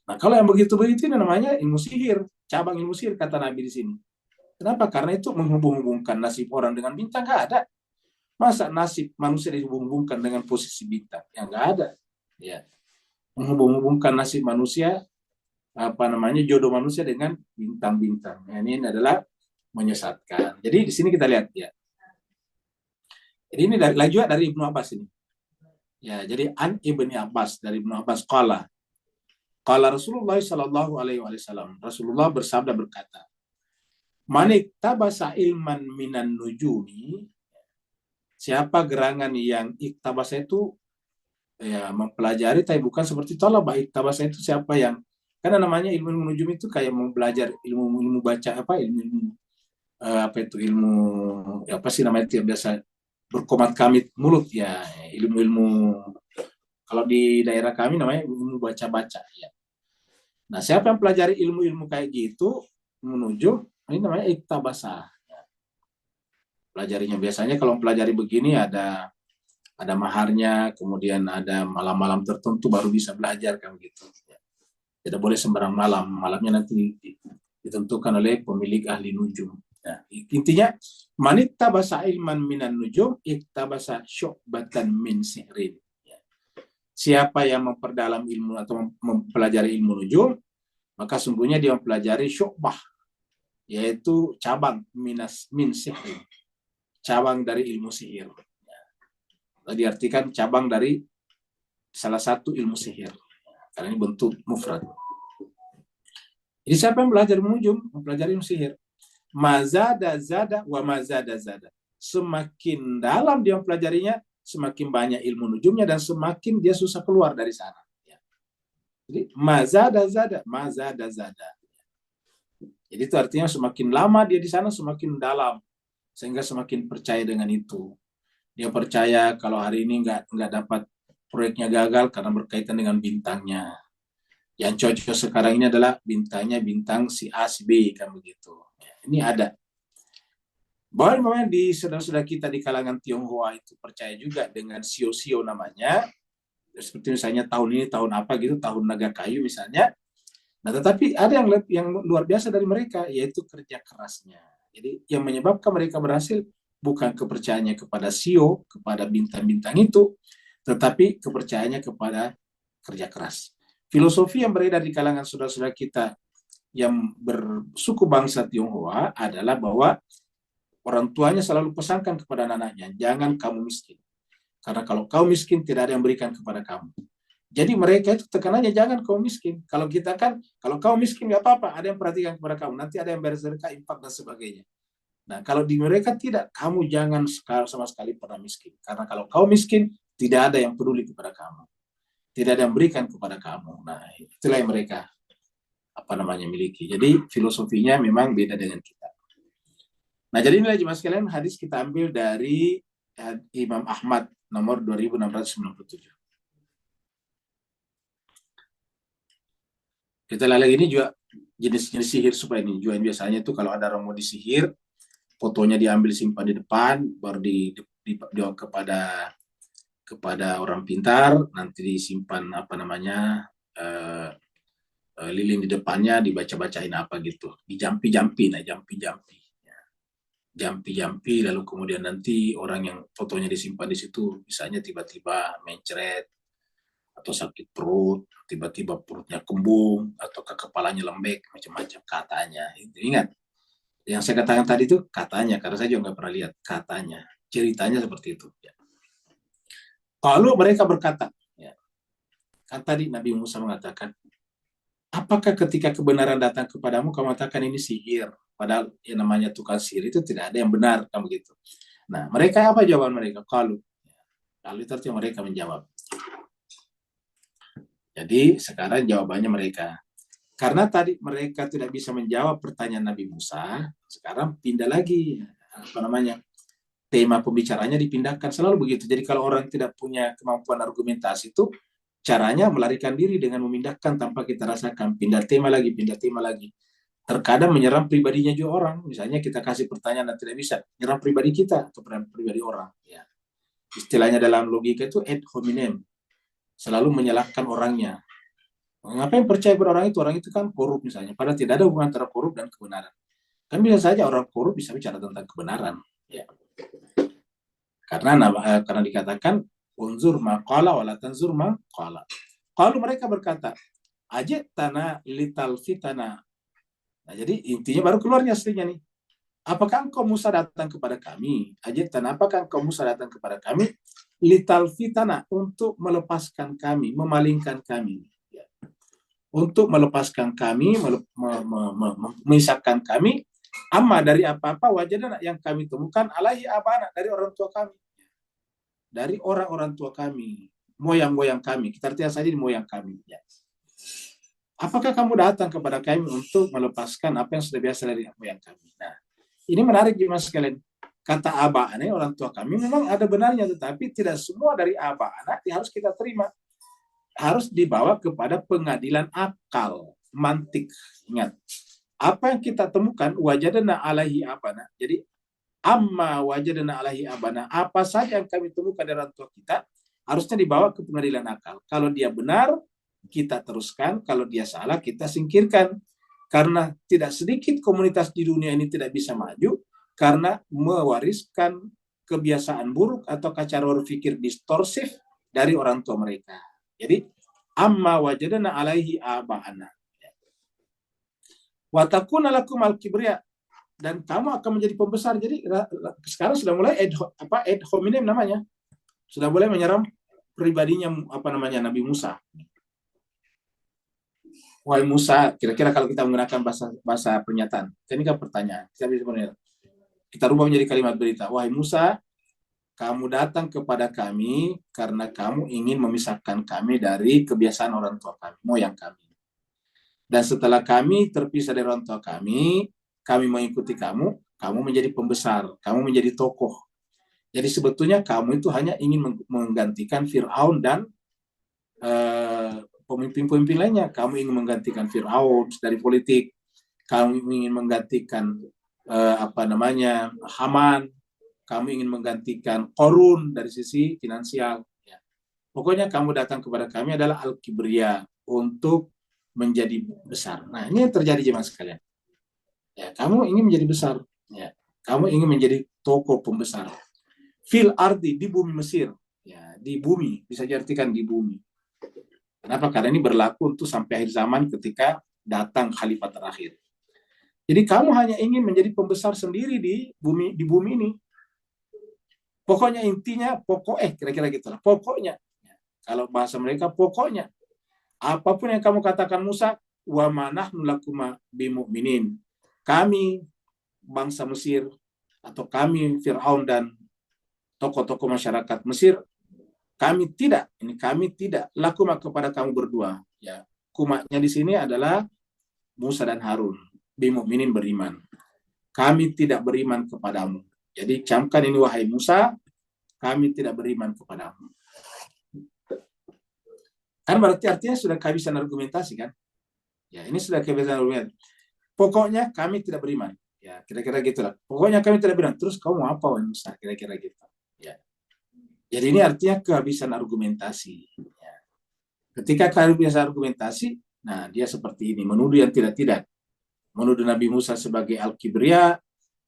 Nah, kalau yang begitu-begitu ini namanya ilmu sihir, cabang ilmu sihir kata Nabi di sini. Kenapa? Karena itu menghubung-hubungkan nasib orang dengan bintang, nggak ada. Masa nasib manusia dihubung-hubungkan dengan posisi bintang? Ya nggak ada. Ya. Menghubung-hubungkan nasib manusia, jodoh manusia dengan bintang-bintang. Ya, ini adalah menyesatkan. Jadi di sini kita lihat ya. Jadi ini lagi dari Ibnu Abbas ini. Ya, jadi an Ibnu Abbas dari Ibnu Abbas qala Rasulullah sallallahu alaihi wasallam. Rasulullah bersabda berkata, "Manik tabasa ilman minan nujumi." Siapa gerangan yang iktabasa itu ya mempelajari, tapi bukan seperti tolaba. Iktabasa itu siapa yang, karena namanya ilmu nujum itu kayak mau belajar ilmu baca ilmu ilmu apa sih namanya itu yang biasa berkomat kamit mulut ya, ilmu kalau di daerah kami namanya ilmu baca-baca ya. Nah, siapa yang pelajari ilmu-ilmu kayak gitu menuju ini namanya iktabasa. Ya. Pelajarinya biasanya kalau pelajari begini ada maharnya, kemudian ada malam-malam tertentu baru bisa belajar kan gitu. Ya. Tidak boleh sembarang malam. Malamnya nanti ditentukan oleh pemilik ahli nujum. Ya. Intinya manittabasa ilman minan nujum iktabasa syu'batan min sihrin. Siapa yang memperdalam ilmu atau mempelajari ilmu nujum, maka sungguhnya dia mempelajari syu'bah, yaitu cabang min sihri, cabang dari ilmu sihir. Diartikan cabang dari salah satu ilmu sihir, karena ini bentuk mufrad. Jadi siapa yang belajar mempelajari ilmu sihir? Mazada zada wa mazada zada. Semakin dalam dia mempelajarinya, semakin banyak ilmu nujumnya dan semakin dia susah keluar dari sana. Jadi mazada zada, mazada zada. Jadi itu artinya semakin lama dia di sana semakin dalam, sehingga semakin percaya dengan itu. Dia percaya kalau hari ini nggak dapat proyeknya gagal karena berkaitan dengan bintangnya. Yang cocok sekarang ini adalah bintangnya bintang si A, si B, kan begitu. Ini ada. Bahwa memang di saudara-saudara kita di kalangan Tionghoa itu percaya juga dengan sio-sio namanya. Seperti misalnya tahun ini tahun apa gitu, tahun naga kayu misalnya. Nah, tetapi ada yang luar biasa dari mereka, yaitu kerja kerasnya. Jadi yang menyebabkan mereka berhasil bukan kepercayaannya kepada sio, kepada bintang-bintang itu, tetapi kepercayaannya kepada kerja keras. Filosofi yang beredar di kalangan saudara-saudara kita yang bersuku bangsa Tionghoa adalah bahwa orang tuanya selalu pesankan kepada anaknya, jangan kamu miskin. Karena kalau kau miskin, tidak ada yang berikan kepada kamu. Jadi mereka itu tekanannya jangan kau miskin. Kalau kita kan, kalau kau miskin nggak apa-apa, ada yang perhatikan kepada kamu. Nanti ada yang bersedekah, infak dan sebagainya. Nah, kalau di mereka tidak, kamu jangan sama sekali pernah miskin. Karena kalau kau miskin, tidak ada yang peduli kepada kamu. Tidak ada yang berikan kepada kamu. Nah, itulah yang mereka miliki. Jadi filosofinya memang beda dengan kita. Nah, jadi inilah jemaah sekalian, hadis kita ambil dari Imam Ahmad nomor 2697. Kita lihat lagi ini juga jenis-jenis sihir supaya ini juga biasanya itu kalau ada orang mau disihir, fotonya diambil simpan di depan, baru kepada orang pintar, nanti disimpan lilin di depannya, dibaca-bacain apa gitu, dijampi-jampi, jampi, lalu kemudian nanti orang yang fotonya disimpan di situ, misalnya tiba-tiba mencret, atau sakit perut, tiba-tiba perutnya kembung, atau kepalanya lembek, macam-macam katanya. Ingat, yang saya katakan tadi itu katanya, karena saya juga nggak pernah lihat, katanya, ceritanya seperti itu. Ya. Kalau mereka berkata, ya, kan tadi Nabi Musa mengatakan, apakah ketika kebenaran datang kepadamu, kamu katakan ini sihir, padahal yang namanya tukang sihir itu tidak ada yang benar, kan begitu. Nah, mereka apa jawaban mereka? Kalau itu artinya mereka menjawab. Jadi sekarang jawabannya mereka. Karena tadi mereka tidak bisa menjawab pertanyaan Nabi Musa, sekarang pindah lagi tema pembicaranya dipindahkan, selalu begitu. Jadi kalau orang tidak punya kemampuan argumentasi itu, caranya melarikan diri dengan memindahkan tanpa kita rasakan, pindah tema lagi. Terkadang menyerang pribadinya juga orang. Misalnya kita kasih pertanyaan dan tidak bisa, menyerang pribadi kita atau pribadi orang. Ya. Istilahnya dalam logika itu ad hominem, selalu menyalahkan orangnya. Ngapain percaya pada orang itu kan korup misalnya, padahal tidak ada hubungan antara korup dan kebenaran. Kan bisa saja orang korup bisa bicara tentang kebenaran. Ya. Karena dikatakan unzur maqala wala tanzur maqala. Kalau mereka berkata, ajit tanah lital fitana. Nah, jadi intinya baru keluarnya aslinya nih. Apakah engkau Musa datang kepada kami? Ajit tanah, apakah engkau Musa datang kepada kami? Lital fitana, untuk melepaskan kami, memalingkan kami. Ya. Untuk melepaskan kami, memisahkan kami, amma dari apa-apa wajadana yang kami temukan alaihi abana, dari orang tua kami. Dari orang-orang tua kami, moyang-moyang kami. Kita artinya saja di moyang kami. Ya. Apakah kamu datang kepada kami untuk melepaskan apa yang sudah biasa dari moyang kami? Nah, ini menarik jemaah sekalian. Kata aba anak orang tua kami memang ada benarnya, tetapi tidak semua dari aba anak harus kita terima. Harus dibawa kepada pengadilan akal, mantik. Ingat, apa yang kita temukan wajadana alaihi abana. Jadi amma wajadana alaihi abana, apa saja yang kami temukan dari orang tua kita harusnya dibawa ke pengadilan akal. Kalau dia benar, kita teruskan. Kalau dia salah, kita singkirkan. Karena tidak sedikit komunitas di dunia ini tidak bisa maju karena mewariskan kebiasaan buruk atau cara berpikir distorsif dari orang tua mereka. Jadi amma wajadana alaihi abana wa takuna lakum al-kibriya, dan kamu akan menjadi pembesar. Jadi sekarang sudah mulai ad hominem namanya, sudah mulai menyerang pribadinya Nabi Musa. Wahai Musa, kira-kira kalau kita menggunakan bahasa pernyataan, ini kan pertanyaan. Kita rubah menjadi kalimat berita. Wahai Musa, kamu datang kepada kami karena kamu ingin memisahkan kami dari kebiasaan orang tua kami, moyang kami. Dan setelah kami terpisah dari orang tua kami mengikuti kamu menjadi pembesar, kamu menjadi tokoh. Jadi sebetulnya kamu itu hanya ingin menggantikan Fir'aun dan pemimpin-pemimpin lainnya. Kamu ingin menggantikan Fir'aun dari politik, kamu ingin menggantikan Haman, kamu ingin menggantikan Korun dari sisi finansial. Ya. Pokoknya kamu datang kepada kami adalah al-kibriya, untuk menjadi besar. Nah, ini yang terjadi jemaah sekalian. Ya, kamu ingin menjadi besar. Ya, kamu ingin menjadi tokoh pembesar. Fil ardi, di bumi Mesir. Ya, di bumi, bisa diartikan di bumi. Kenapa? Karena ini berlaku untuk sampai akhir zaman ketika datang khalifah terakhir. Jadi kamu hanya ingin menjadi pembesar sendiri di bumi ini. Pokoknya intinya, kira-kira gitulah. Pokoknya, kalau bahasa mereka, pokoknya apapun yang kamu katakan Musa, wa manahnu lakuma bimu'minin. Kami bangsa Mesir atau kami Fir'aun dan tokoh-tokoh masyarakat Mesir, kami tidak lakuma kepada kamu berdua. Ya, kumaknya di sini adalah Musa dan Harun. Bimu'minin, beriman. Kami tidak beriman kepadamu. Jadi camkan ini, wahai Musa, kami tidak beriman kepadamu. Kan berarti artinya sudah kehabisan argumentasi kan? Ya, ini sudah kehabisan argumentasi. Pokoknya kami tidak beriman. Ya, kira-kira gitulah. Pokoknya kami tidak beriman. Terus kamu mau apa, wahai Musa? Kira-kira gitu. Ya. Jadi ini artinya kehabisan argumentasi. Ya. Ketika kehabisan argumentasi, nah dia seperti ini, menuduh yang tidak-tidak. Menuduh Nabi Musa sebagai al-kibriya,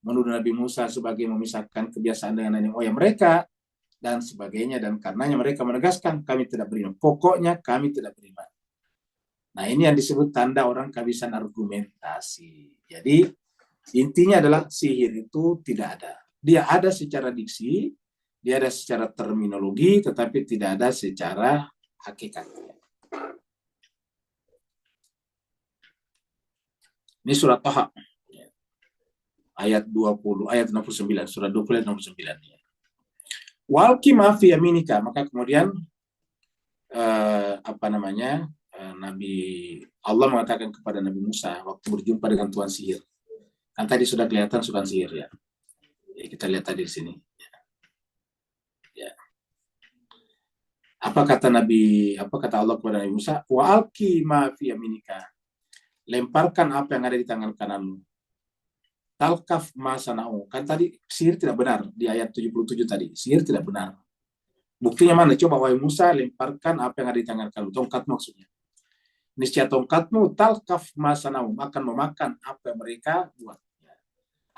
menuduh Nabi Musa sebagai memisahkan kebiasaan dengan nenek moyang mereka, dan sebagainya. Dan karenanya mereka menegaskan, kami tidak beriman. Pokoknya kami tidak beriman. Nah, ini yang disebut tanda orang kehabisan argumentasi. Jadi intinya adalah sihir itu tidak ada. Dia ada secara diksi, dia ada secara terminologi, tetapi tidak ada secara hakikat. Ini surat Taha, ayat 20, ayat 69, surat 20 ayat 69. Walki maafi yaminika, maka kemudian Nabi Allah mengatakan kepada Nabi Musa waktu berjumpa dengan Tuhan sihir. Kan tadi sudah kelihatan sukan sihir ya. Ya, kita lihat tadi di sini. Ya. Apa kata Allah kepada Nabi Musa? Wa alki ma fi yaminika. Lemparkan apa yang ada di tangan kananmu. Talkaf ma sana'u. Kan tadi sihir tidak benar di ayat 77 tadi. Sihir tidak benar. Buktinya mana? Coba wahai Musa, lemparkan apa yang ada di tangan kananmu. Tongkat maksudnya. Niscaya tongkatmu talkaf ma sana'u, akan memakan apa yang mereka buat.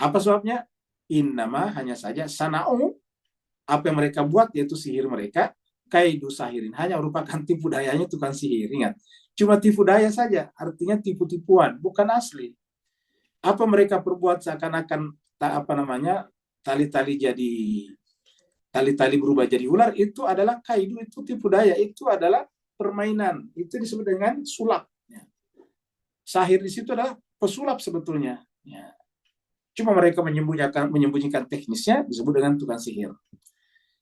Apa sebabnya? Innama, hanya saja, sana'u, apa yang mereka buat, yaitu sihir mereka, kaidu sahirin, hanya merupakan tipu dayanya tukang sihir. Ingat, cuma tipu daya saja, artinya tipu-tipuan, bukan asli. Apa mereka perbuat seakan-akan tali-tali berubah jadi ular, itu adalah kaidu, itu tipu daya, itu adalah permainan, itu disebut dengan sulap. Sahir di situ adalah pesulap sebetulnya. Ya. Cuma mereka menyembunyikan teknisnya, disebut dengan tukang sihir.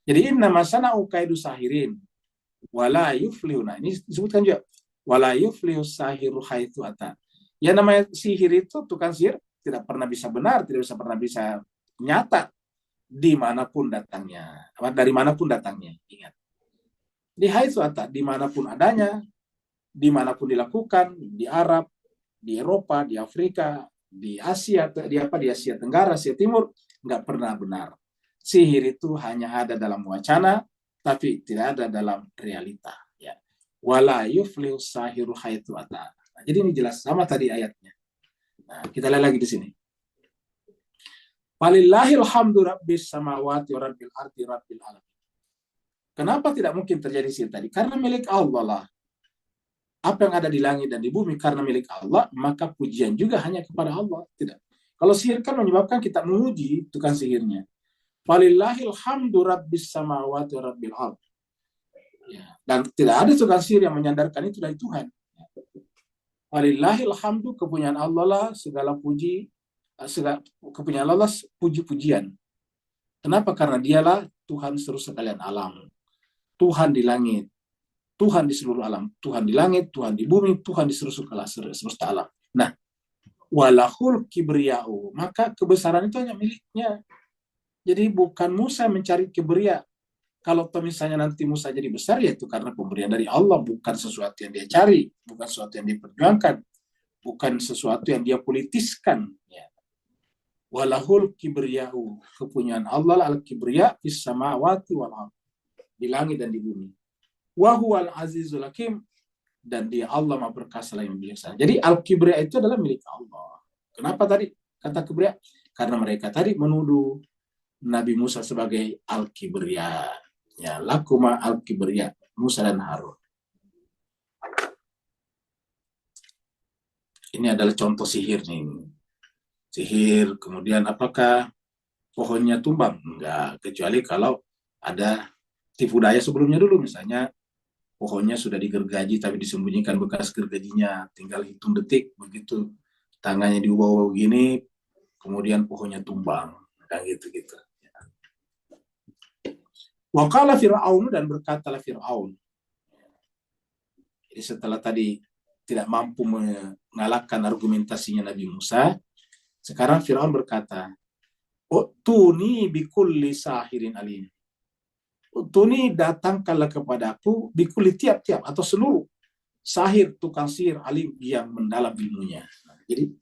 Jadi innama sana'u kaidu sahirin wala yuflihu. Nah, ini disebutkan juga wala yuflihu sahiru haitsu ata. Ya, namanya sihir itu, tukang sihir tidak pernah bisa benar, tidak pernah bisa nyata dimanapun datangnya, dari manapun datangnya. Ingat, di haitsu ata, dimanapun adanya, dimanapun dilakukan, di Arab, di Eropa, di Afrika, di Asia, di Asia Tenggara, Asia Timur, nggak pernah benar. Sihir itu hanya ada dalam wacana, tapi tidak ada dalam realita. Ya. Wala yuflihu sahiru haitsu ata. Nah, jadi ini jelas sama tadi ayatnya. Nah, kita lihat lagi di sini. Walillahil hamdu rabbis samawati wa rabbil ardi rabbil alamin. Kenapa tidak mungkin terjadi sihir tadi? Karena milik Allah lah. Apa yang ada di langit dan di bumi karena milik Allah, maka pujian juga hanya kepada Allah. Tidak. Kalau sihir kan menyebabkan kita menguji tukang sihirnya. Walillahil hamdu rabbis samawati wa rabbil ard. Ya. Dan tidak ada tukang sihir yang menyandarkan itu dari Tuhan. Walillahil hamdu, kepunyaan Allah lah segala puji, segala kepunyaan Allah puji-pujian. Kenapa? Karena dialah Tuhan seluruh sekalian alam. Tuhan di langit, Tuhan di seluruh alam, Tuhan di langit, Tuhan di bumi, Tuhan di seluruh semesta alam. Nah, walahul kibriya'u, maka kebesaran itu hanya miliknya. Jadi bukan Musa mencari kibria. Kalau misalnya nanti Musa jadi besar, ya itu karena pemberian dari Allah, bukan sesuatu yang dia cari, bukan sesuatu yang dia perjuangkan, bukan sesuatu yang dia politiskan. Ya. Walahul kibriya'u, kepunyaan Allah al-kibriya fis samawati wal ardh, di langit dan di bumi. Wa huwal azizul hakim, dan dia Allah Maha Perkasa yang bijaksana. Jadi al-kibriya itu adalah milik Allah. Kenapa tadi kata kibriya? Karena mereka tadi menuduh Nabi Musa sebagai al-kibriya. Ya, lakuma al-kibriya, Musa dan Harun. Ini adalah contoh sihir nih. Sihir, kemudian apakah pohonnya tumbang? Enggak, kecuali kalau ada tipu daya sebelumnya dulu. Misalnya pohonnya sudah digergaji tapi disembunyikan bekas gergajinya, tinggal hitung detik, begitu tangannya diubah-ubah begini, kemudian pohonnya tumbang. Dan gitu-gitu. Waqala Fir'aun, dan berkatalah Fir'aun. Jadi setelah tadi tidak mampu mengalahkan argumentasinya Nabi Musa, sekarang Fir'aun berkata, "Utuni bikulli sahirin alim." Utuni, datangkanlah kepadaku bikulli, tiap-tiap atau seluruh sahir, tukang sihir alim yang mendalam ilmunya. Jadi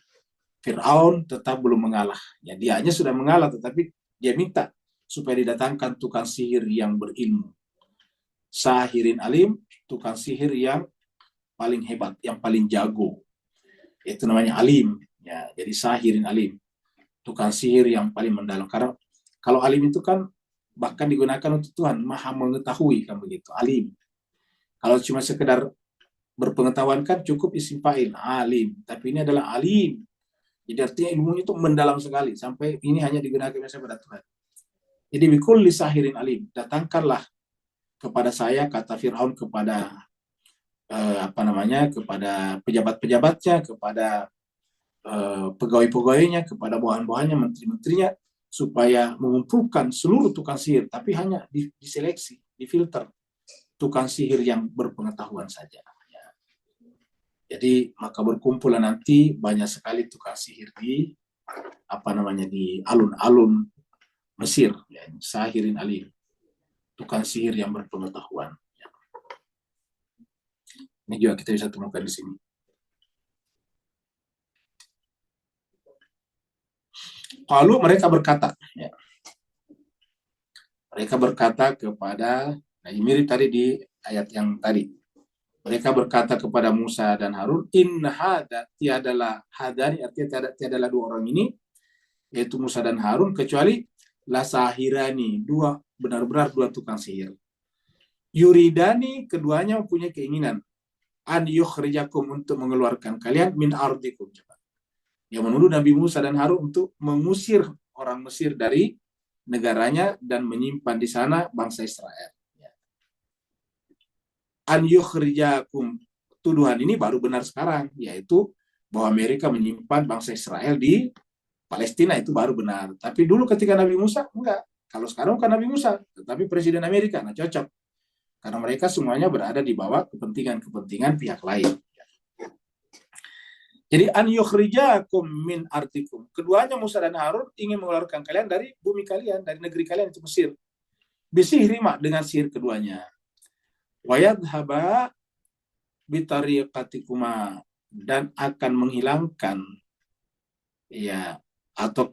Fir'aun tetap belum mengalah. Ya, dia hanya sudah mengalah, tetapi dia minta supaya didatangkan tukang sihir yang berilmu. Sahirin alim, tukang sihir yang paling hebat, yang paling jago. Itu namanya alim. Ya, jadi sahirin alim, tukang sihir yang paling mendalam. Karena kalau alim itu kan bahkan digunakan untuk Tuhan, maha mengetahui, kan begitu, alim. Kalau cuma sekedar berpengetahuan kan cukup isim fa'il, alim. Tapi ini adalah alim. Jadi artinya ilmunya itu mendalam sekali, sampai ini hanya digunakan pada Tuhan. Jadi bikulli sahirin alim, datangkanlah kepada saya, kata Fir'aun kepada kepada pejabat-pejabatnya, kepada pegawai-pegawainya, kepada bawahan-bawahannya, menteri-menterinya, supaya mengumpulkan seluruh tukang sihir, tapi hanya diseleksi, difilter tukang sihir yang berpengetahuan saja. Ya. Jadi maka berkumpullah nanti banyak sekali tukang sihir di di alun-alun Mesir, ya, sahirin alim, tukang sihir yang berpengetahuan. Ya. Ini juga kita bisa temukan di sini. Lalu mereka berkata, ya. Mereka berkata kepada, nah ini mirip tadi di ayat yang tadi. Mereka berkata kepada Musa dan Harun, inna hada, tiadalah hadani, artinya tiadalah dua orang ini, yaitu Musa dan Harun, kecuali lasahirani, benar-benar dua tukang sihir. Yuridani, keduanya mempunyai keinginan, an yukhrijakum, untuk mengeluarkan kalian min ardikum. Yang menuduh Nabi Musa dan Harun untuk mengusir orang Mesir dari negaranya dan menyimpan di sana bangsa Israel. An yukhrijakum, tuduhan ini baru benar sekarang, yaitu bahwa Amerika menyimpan bangsa Israel di Palestina, itu baru benar. Tapi dulu ketika Nabi Musa, enggak. Kalau sekarang kan Nabi Musa, tetapi Presiden Amerika, nah cocok. Karena mereka semuanya berada di bawah kepentingan pihak lain. Jadi an yukhrijakum min ardikum. Keduanya Musa dan Harun ingin mengeluarkan kalian dari bumi kalian, dari negeri kalian, itu Mesir. Bisihri, dengan sihir keduanya. Wayadhaba bitariqatikuma, dan akan menghilangkan, ya, atau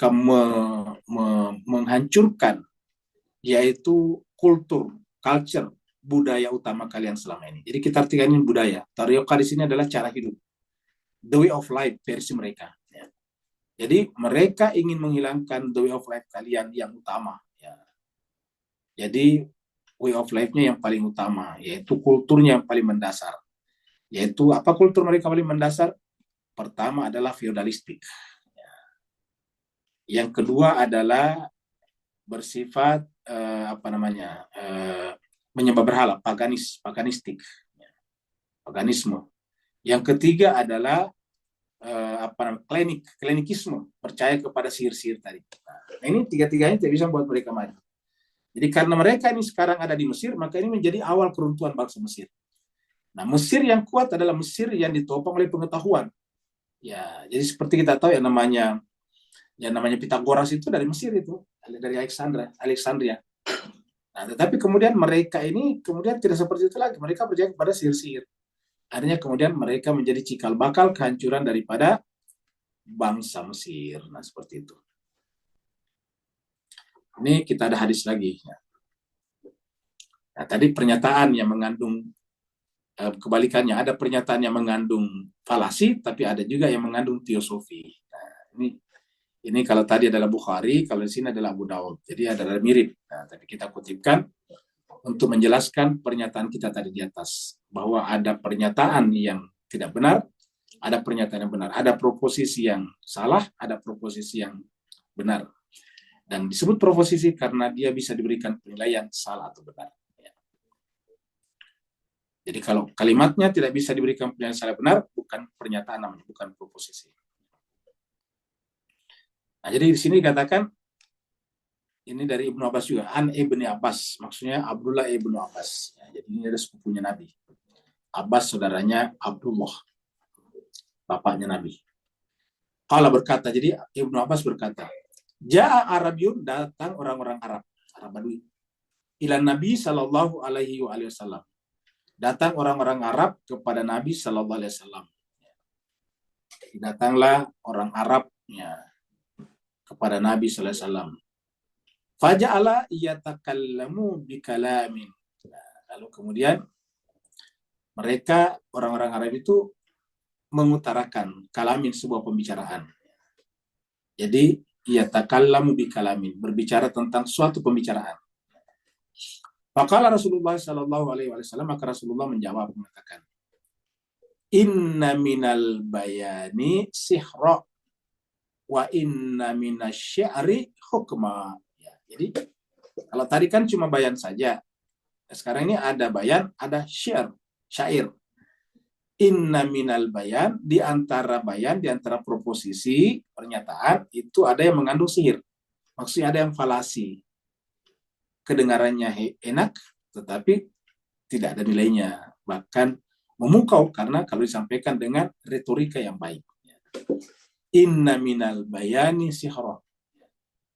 menghancurkan, yaitu culture, budaya utama kalian selama ini. Jadi kita artikan ini budaya. Tariqah di sini adalah cara hidup, the way of life versi mereka. Ya. Jadi mereka ingin menghilangkan the way of life kalian yang utama. Ya. Jadi way of life-nya yang paling utama, yaitu kulturnya yang paling mendasar. Yaitu apa kultur mereka paling mendasar? Pertama adalah feudalistik. Ya. Yang kedua adalah bersifat menyembah berhala, paganistik, paganisme. Yang ketiga adalah klinikisme, percaya kepada sihir-sihir tadi. Nah, ini tiga-tiganya tidak bisa membuat mereka maju. Jadi karena mereka ini sekarang ada di Mesir, maka ini menjadi awal keruntuhan bangsa Mesir. Nah, Mesir yang kuat adalah Mesir yang ditopang oleh pengetahuan. Ya, jadi seperti kita tahu yang namanya Pitagoras itu dari Mesir itu, dari Alexandria. Nah, tetapi kemudian mereka ini kemudian tidak seperti itu lagi. Mereka percaya kepada sihir-sihir. Akhirnya kemudian mereka menjadi cikal bakal kehancuran daripada bangsa Mesir. Nah, seperti itu. Ini kita ada hadis lagi. Nah, tadi pernyataan yang mengandung kebalikannya. Ada pernyataan yang mengandung falasi, tapi ada juga yang mengandung teosofi. Nah, ini kalau tadi adalah Bukhari, kalau di sini adalah Abu Daud. Jadi adalah mirip. Nah, tapi kita kutipkan untuk menjelaskan pernyataan kita tadi di atas. Bahwa ada pernyataan yang tidak benar, ada pernyataan yang benar. Ada proposisi yang salah, ada proposisi yang benar. Dan disebut proposisi karena dia bisa diberikan penilaian salah atau benar. Jadi kalau kalimatnya tidak bisa diberikan penilaian salah benar, bukan pernyataan namanya, bukan proposisi. Nah, jadi di sini dikatakan, ini dari Ibnu Abbas juga, An Ibni Abbas, maksudnya Abdullah Ibnu Abbas. Ya, jadi ini ada sepupunya Nabi. Abbas saudaranya Abdullah, bapaknya Nabi. Qala berkata, jadi Ibnu Abbas berkata, Ja'a Arabiun, datang orang-orang Arab Badui. Ila Nabi sallallahu alaihi wasallam. Datang orang-orang Arab kepada Nabi sallallahu alaihi wasallam. Datanglah orang Arabnya kepada Nabi sallallahu alaihi wasallam. Faja'ala yatakallamu bikalamin. Lalu kemudian mereka orang-orang Arab itu mengutarakan kalamin, sebuah pembicaraan. Jadi yatakallamu bikalamin, berbicara tentang suatu pembicaraan. Faqala Rasulullah sallallahu alaihi wasallam, maka Rasulullah menjawab mengatakan, Inna minal bayani sihra wa inna minasy-syi'ri hukma. Ya, jadi kalau tadi kan cuma bayan saja. Sekarang ini ada bayan, ada syair. Inna minal bayan, di antara proposisi pernyataan itu ada yang mengandung sihir. Maksudnya ada yang falasi. Kedengarannya enak, tetapi tidak ada nilainya. Bahkan memukau, karena kalau disampaikan dengan retorika yang baik. Inna minal bayani sihra.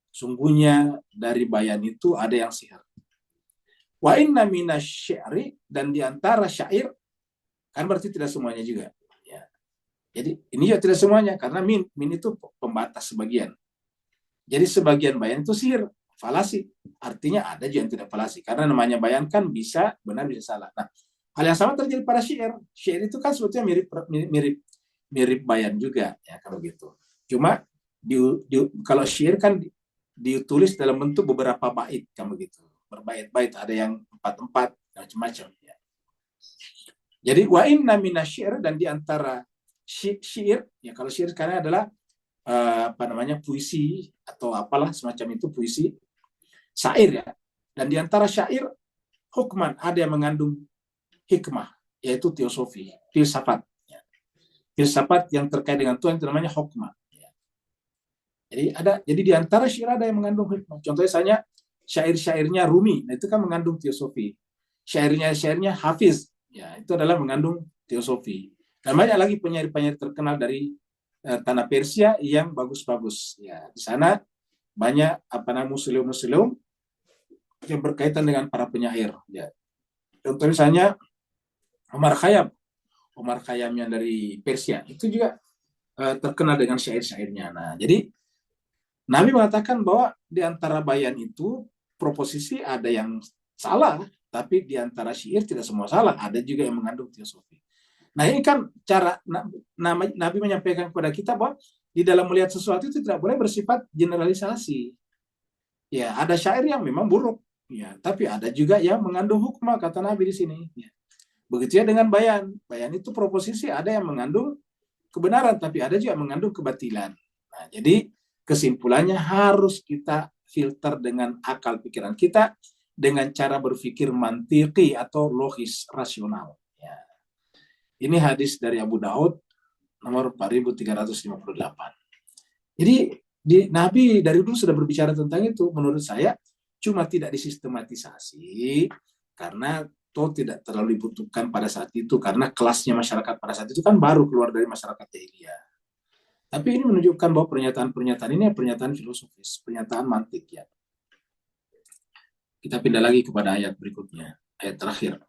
Sungguhnya dari bayan itu ada yang sihir. Wa inna minasy-syi'ri, dan di antara syair, kan berarti tidak semuanya juga. Ya. Jadi ini ya tidak semuanya, karena min itu pembatas sebagian. Jadi sebagian bayan itu sihir, falasi. Artinya ada juga yang tidak falasi. Karena namanya bayan kan bisa benar, bisa salah. Nah, hal yang sama terjadi pada syair. Syair itu kan sebetulnya mirip bayan juga, ya kalau gitu. Cuma kalau syair kan ditulis dalam bentuk beberapa bait, kamu gitu. Berbait-bait, ada yang 4-4, macam-macam. Ya. Jadi wa inna minasy-syi'r, dan di antara syair, ya kalau syair sekarang adalah puisi atau apalah semacam itu, puisi, syair ya. Dan di antara syair hukman, ada yang mengandung hikmah, yaitu teosofi, filsafat. Ya. Filsafat yang terkait dengan Tuhan itu namanya hukmah. Ya. Jadi di antara syair ada yang mengandung hikmah. Contohnya misalnya syair-syairnya Rumi, nah itu kan mengandung teosofi. Syairnya Hafiz, ya itu adalah mengandung teosofi. Dan banyak lagi penyair-penyair terkenal dari tanah Persia yang bagus-bagus. Ya, di sana banyak museum-museum yang berkaitan dengan para penyair. Ya. Contoh misalnya Omar Khayyam yang dari Persia itu juga terkenal dengan syair-syairnya. Nah, jadi Nabi mengatakan bahwa di antara bayan itu proposisi ada yang salah, tapi di antara syair tidak semua salah, ada juga yang mengandung teosofi. Nah, ini kan cara Nabi menyampaikan kepada kita bahwa di dalam melihat sesuatu itu tidak boleh bersifat generalisasi. Ya, ada syair yang memang buruk, ya, tapi ada juga yang mengandung hukmah, kata Nabi di sini. Ya. Begitu ya dengan bayan. Bayan itu proposisi ada yang mengandung kebenaran, tapi ada juga yang mengandung kebatilan. Nah, jadi kesimpulannya harus kita filter dengan akal pikiran kita, dengan cara berpikir mantiki atau logis, rasional. Ya. Ini hadis dari Abu Daud nomor 4358. Jadi Nabi dari dulu sudah berbicara tentang itu. Menurut saya cuma tidak disistematisasi karena toh tidak terlalu dibutuhkan pada saat itu, karena kelasnya masyarakat pada saat itu kan baru keluar dari masyarakat jahiliyah. Tapi ini menunjukkan bahwa pernyataan-pernyataan ini pernyataan filosofis, pernyataan mantik ya. Kita pindah lagi kepada ayat berikutnya, ayat terakhir.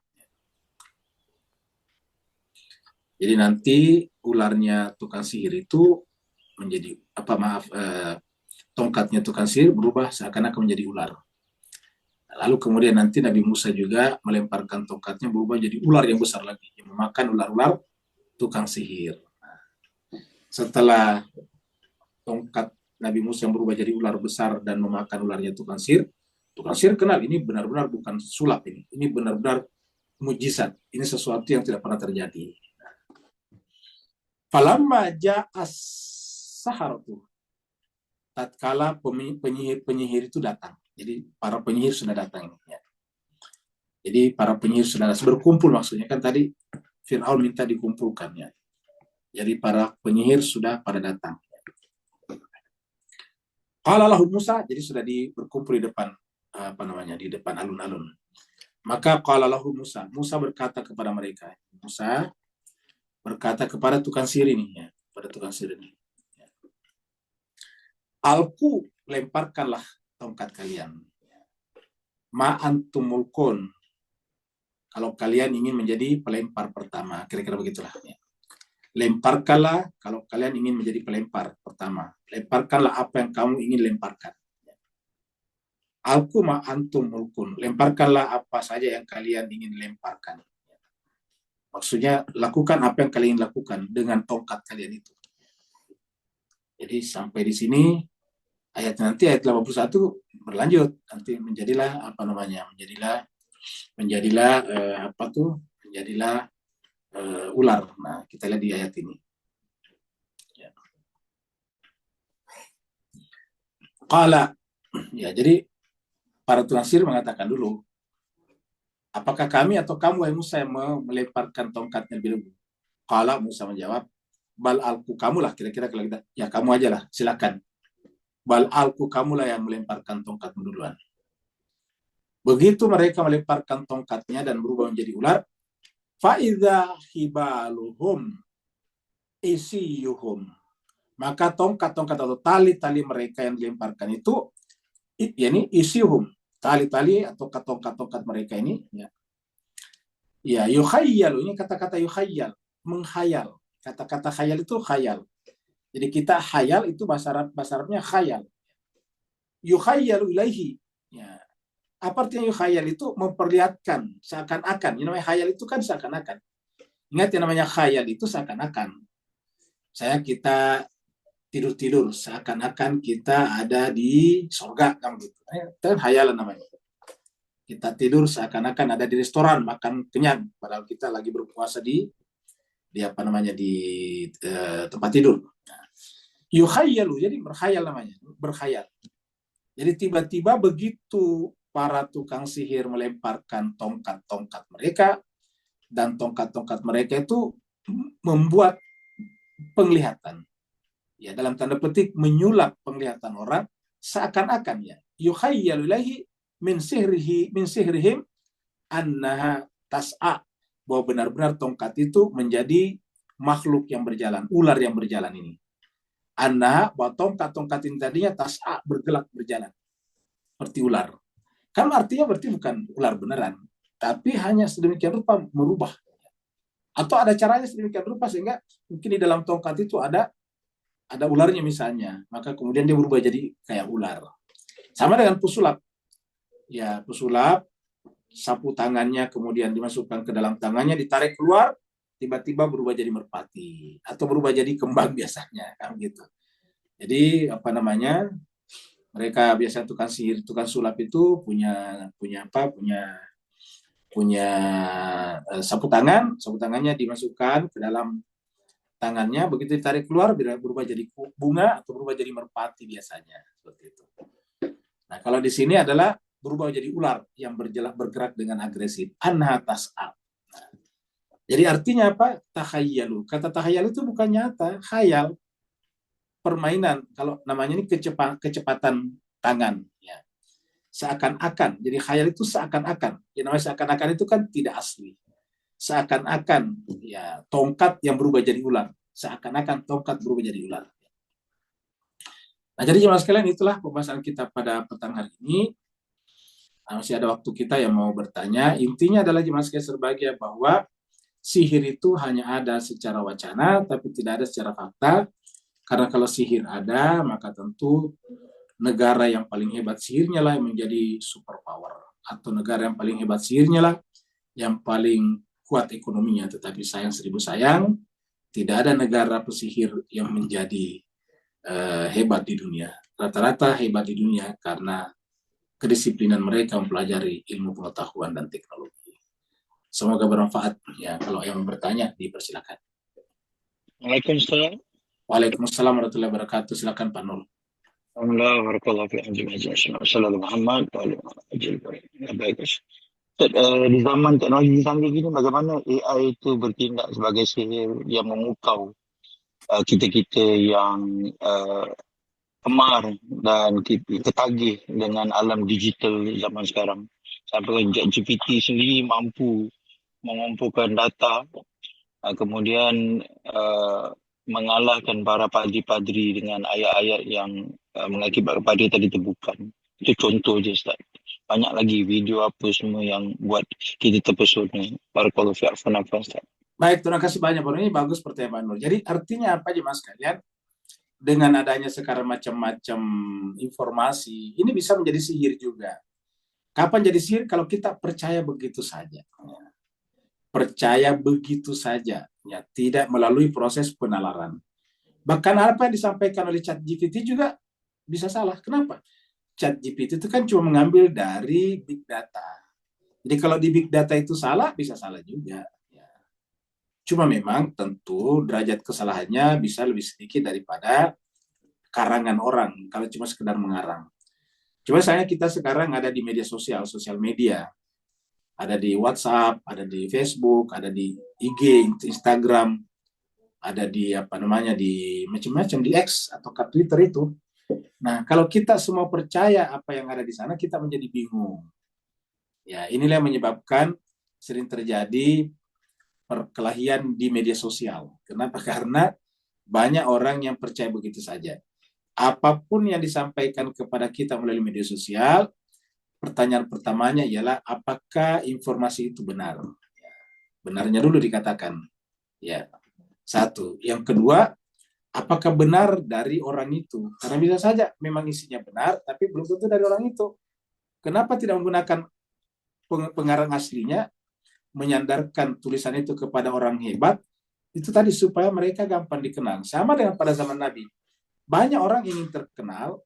Jadi nanti ularnya tukang sihir itu menjadi tongkatnya tukang sihir berubah seakan-akan menjadi ular. Lalu kemudian nanti Nabi Musa juga melemparkan tongkatnya berubah jadi ular yang besar lagi, yang memakan ular-ular tukang sihir. Setelah tongkat Nabi Musa yang berubah jadi ular besar dan memakan ularnya tukang sihir kenal ini benar-benar bukan sulap ini benar-benar mujizat, ini sesuatu yang tidak pernah terjadi. Falamma ja'as saharatu, tatkala penyihir itu datang. Jadi para penyihir sudah datang ya. Jadi para penyihir sudah berkumpul, maksudnya kan tadi Fir'aun minta dikumpulkan ya. Jadi para penyihir sudah pada datang. Qala lahu Musa, jadi sudah berkumpul di depan di depan alun-alun. Maka qala lahu Musa berkata kepada mereka. Musa berkata kepada tukang sihir ini ya, pada tukang sihir ini. Alku, lemparkanlah tongkat kalian. Ma antum mulkun, kalau kalian ingin menjadi pelempar pertama, kira-kira begitulah ya. Lemparkanlah kalau kalian ingin menjadi pelempar pertama. Lemparkanlah apa yang kamu ingin lemparkan. Alku ma antum mulkun, lemparkanlah apa saja yang kalian ingin lemparkan. Maksudnya lakukan apa yang kalian lakukan dengan tongkat kalian itu. Jadi sampai di sini ayat 81 berlanjut, nanti menjadilah ular. Nah, kita lihat di ayat ini. Ya. Qala, ya, jadi para tukang sihir mengatakan dulu, apakah kami atau kamu wahai Musa yang melemparkan tongkatnya lebih dulu? Qala, Musa menjawab, bal alku, kamulah, kira-kira kalau kita, ya kamu aja lah, silakan. Bal alku, kamulah yang melemparkan tongkatmu duluan. Begitu mereka melemparkan tongkatnya dan berubah menjadi ular, fa'idha hibaluhum isiyuhum, maka tongkat-tongkat atau tali-tali mereka yang dilemparkan itu, yakni isiyuhum, tali-tali atau tongkat-tongkat mereka ini, ya yukhayal, ini kata-kata yukhayal, menghayal. Kata-kata khayal itu khayal. Jadi kita khayal itu bahasa Arabnya khayal. Yukhayalu ilaihi. Ya. Apa artinya yukhayal itu? Memperlihatkan seakan-akan. Yang namanya khayal itu kan seakan-akan. Ingat yang namanya khayal itu seakan-akan. Kita tidur-tidur seakan-akan kita ada di surga kan gitu. Itu kan khayalan namanya. Kita tidur seakan-akan ada di restoran makan kenyang padahal kita lagi berpuasa di tempat tidur. Yukhayyalu, jadi berkhayal namanya, berkhayal. Jadi tiba-tiba begitu para tukang sihir melemparkan tongkat-tongkat mereka, dan tongkat-tongkat mereka itu membuat penglihatan. Ya, dalam tanda petik menyulap penglihatan orang seakan-akan ya. Yukhayyalu ilaihi min sihrihim annaha tas'a, bahwa benar-benar tongkat itu menjadi makhluk yang berjalan, ular yang berjalan ini. Annaha, bahwa tongkat-tongkat ini tadinya tas'a, bergelak berjalan seperti ular. Kan artinya berarti bukan ular beneran, tapi hanya sedemikian rupa merubah. Atau ada caranya sedemikian rupa sehingga mungkin di dalam tongkat itu ada ularnya misalnya, maka kemudian dia berubah jadi kayak ular. Sama dengan pesulap. Ya, pesulap, sapu tangannya kemudian dimasukkan ke dalam tangannya, ditarik keluar, tiba-tiba berubah jadi merpati atau berubah jadi kembang biasanya kan gitu. Jadi mereka biasa tukang sihir, tukang sulap itu punya sapu tangannya dimasukkan ke dalam tangannya, begitu ditarik keluar berubah jadi bunga atau berubah jadi merpati biasanya, seperti itu. Nah, kalau di sini adalah berubah jadi ular yang bergerak dengan agresif. Anha tas'al. Nah, jadi artinya apa? Tahayyalu. Kata tahayyalu itu bukan nyata, khayal, permainan. Kalau namanya ini kecepatan tangan. Ya. Seakan-akan. Jadi khayal itu seakan-akan. Yang namanya seakan-akan itu kan tidak asli. Seakan-akan ya tongkat yang berubah jadi ular. Seakan-akan tongkat berubah jadi ular. Nah, jadi jemaah sekalian, itulah pembahasan kita pada petang hari ini. Masih ada waktu kita yang mau bertanya. Intinya adalah jemaah sekalian berbahagia bahwa sihir itu hanya ada secara wacana, tapi tidak ada secara fakta. Karena kalau sihir ada, maka tentu negara yang paling hebat sihirnya lah yang menjadi superpower. Atau negara yang paling hebat sihirnya lah yang paling kuat ekonominya. Tetapi sayang seribu sayang, tidak ada negara pesihir yang menjadi hebat di dunia. Rata-rata hebat di dunia karena kedisiplinan mereka mempelajari ilmu pengetahuan dan teknologi. Semoga bermanfaat. Ya, kalau yang bertanya dipersilakan. Waalaikumsalam. Waalaikumsalam warahmatullahi wabarakatuh. Silakan Pak Nur. Alhamdulillah, barakallahu fi anjim ajin. Assalamualaikum Muhammad. Baik. Di zaman teknologi canggih gini, bagaimana AI itu bertindak sebagai sihir yang memukau kita-kita yang kemar dan ketagih dengan alam digital zaman sekarang. Sampai ChatGPT sendiri mampu mengumpulkan data, kemudian mengalahkan para padri-padri dengan ayat-ayat yang mengakibatkan padri tadi terbukan. Itu contoh je, Ustaz. Banyak lagi video apa semua yang buat kita terpesona. Barakallahu fi afwan, Ustaz. Baik, terima kasih banyak. Ini bagus pertanyaan Nur. Jadi artinya apa aja Mas kalian? Dengan adanya sekarang macam-macam informasi, ini bisa menjadi sihir juga. Kapan jadi sihir? Kalau kita percaya begitu saja. Percaya begitu saja. Ya, tidak melalui proses penalaran. Bahkan apa yang disampaikan oleh ChatGPT juga bisa salah. Kenapa? ChatGPT itu kan cuma mengambil dari big data. Jadi kalau di big data itu salah, bisa salah juga. Ya. Cuma memang tentu derajat kesalahannya bisa lebih sedikit daripada karangan orang, kalau cuma sekedar mengarang. Cuma saya kita sekarang ada di media sosial media. Ada di WhatsApp, ada di Facebook, ada di IG, Instagram, ada di di macam-macam, di X atau ke Twitter itu. Nah, kalau kita semua percaya apa yang ada di sana, kita menjadi bingung. Ya, inilah yang menyebabkan sering terjadi perkelahian di media sosial. Kenapa? Karena banyak orang yang percaya begitu saja. Apapun yang disampaikan kepada kita melalui media sosial, pertanyaan pertamanya ialah apakah informasi itu benar? Benarnya dulu dikatakan. Ya, satu. Yang kedua, apakah benar dari orang itu? Karena bisa saja memang isinya benar, tapi belum tentu dari orang itu. Kenapa tidak menggunakan pengarang aslinya, menyandarkan tulisan itu kepada orang hebat? Itu tadi supaya mereka gampang dikenal. Sama dengan pada zaman Nabi. Banyak orang ingin terkenal,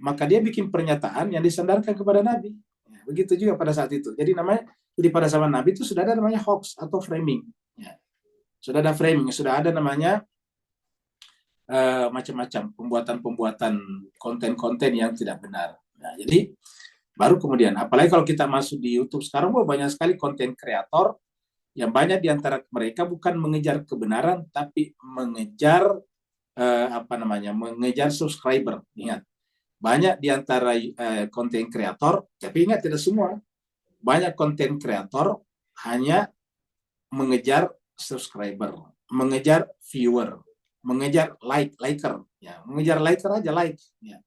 maka dia bikin pernyataan yang disandarkan kepada Nabi. Ya, begitu juga pada saat itu. Jadi pada zaman Nabi itu sudah ada namanya hoax atau framing. Ya. Sudah ada framing, sudah ada namanya macam-macam pembuatan konten-konten yang tidak benar. Nah, jadi baru kemudian, apalagi kalau kita masuk di YouTube sekarang, banyak sekali konten kreator yang banyak di antara mereka bukan mengejar kebenaran, tapi mengejar mengejar subscriber. Ingat, banyak di antara konten kreator, tapi ingat tidak semua. Banyak konten kreator hanya mengejar subscriber, mengejar viewer, mengejar liker, ya, mengejar liker aja ya.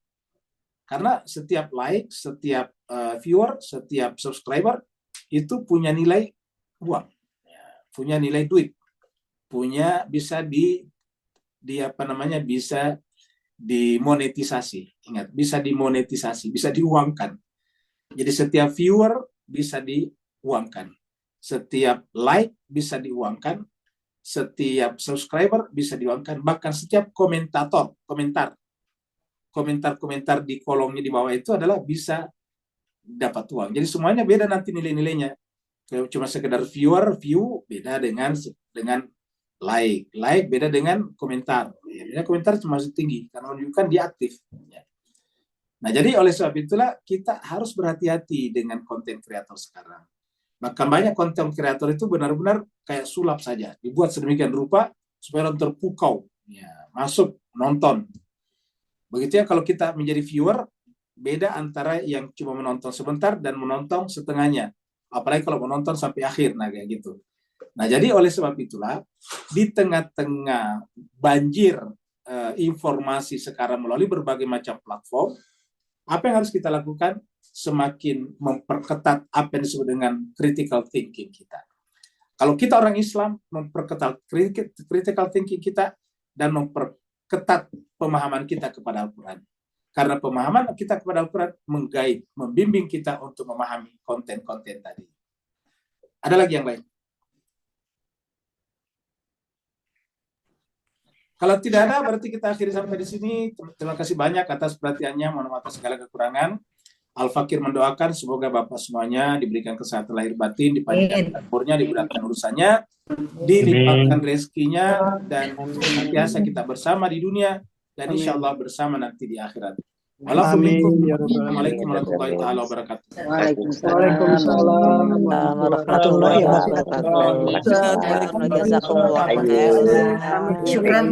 Karena setiap like, setiap viewer, setiap subscriber itu punya nilai uang, ya, punya nilai duit, bisa bisa dimonetisasi. Ingat, bisa dimonetisasi, bisa diuangkan. Jadi setiap viewer bisa diuangkan, setiap like bisa diuangkan, setiap subscriber bisa diuangkan, bahkan setiap komentar di kolomnya di bawah itu adalah bisa dapat uang. Jadi semuanya beda nanti nilai-nilainya. Cuma sekedar view beda dengan like beda dengan komentar. Ya, komentar masih tinggi karena menunjukkan dia aktif. Ya. Nah, jadi oleh sebab itulah kita harus berhati-hati dengan konten kreator sekarang. Maka banyak konten kreator itu benar-benar kayak sulap saja, dibuat sedemikian rupa supaya orang terpukau, ya, masuk nonton. Begitu ya kalau kita menjadi viewer, beda antara yang cuma menonton sebentar dan menonton setengahnya. Apalagi kalau menonton sampai akhir, nah kayak gitu. Nah, jadi oleh sebab itulah di tengah-tengah banjir informasi sekarang melalui berbagai macam platform, apa yang harus kita lakukan? Semakin memperketat apa yang disebut dengan critical thinking kita. Kalau kita orang Islam, memperketat critical thinking kita dan memperketat pemahaman kita kepada Al-Quran. Karena pemahaman kita kepada Al-Quran mengguide, membimbing kita untuk memahami konten-konten tadi. Ada lagi yang lain? Kalau tidak ada, berarti kita akhiri sampai di sini. Terima kasih banyak atas perhatiannya. Mohon maaf atas segala kekurangan. Al-Fakir mendoakan semoga Bapak semuanya diberikan kesehatan lahir batin, dipanjangkan umurnya, dimudahkan urusannya, dilipatkan rezekinya, dan senantiasa kita bersama di dunia, dan insya Allah bersama nanti di akhirat. Assalamualaikum warahmatullahi wabarakatuh. Waalaikumsalam warahmatullahi wabarakatuh. Jazakumullah khairan. Syukran.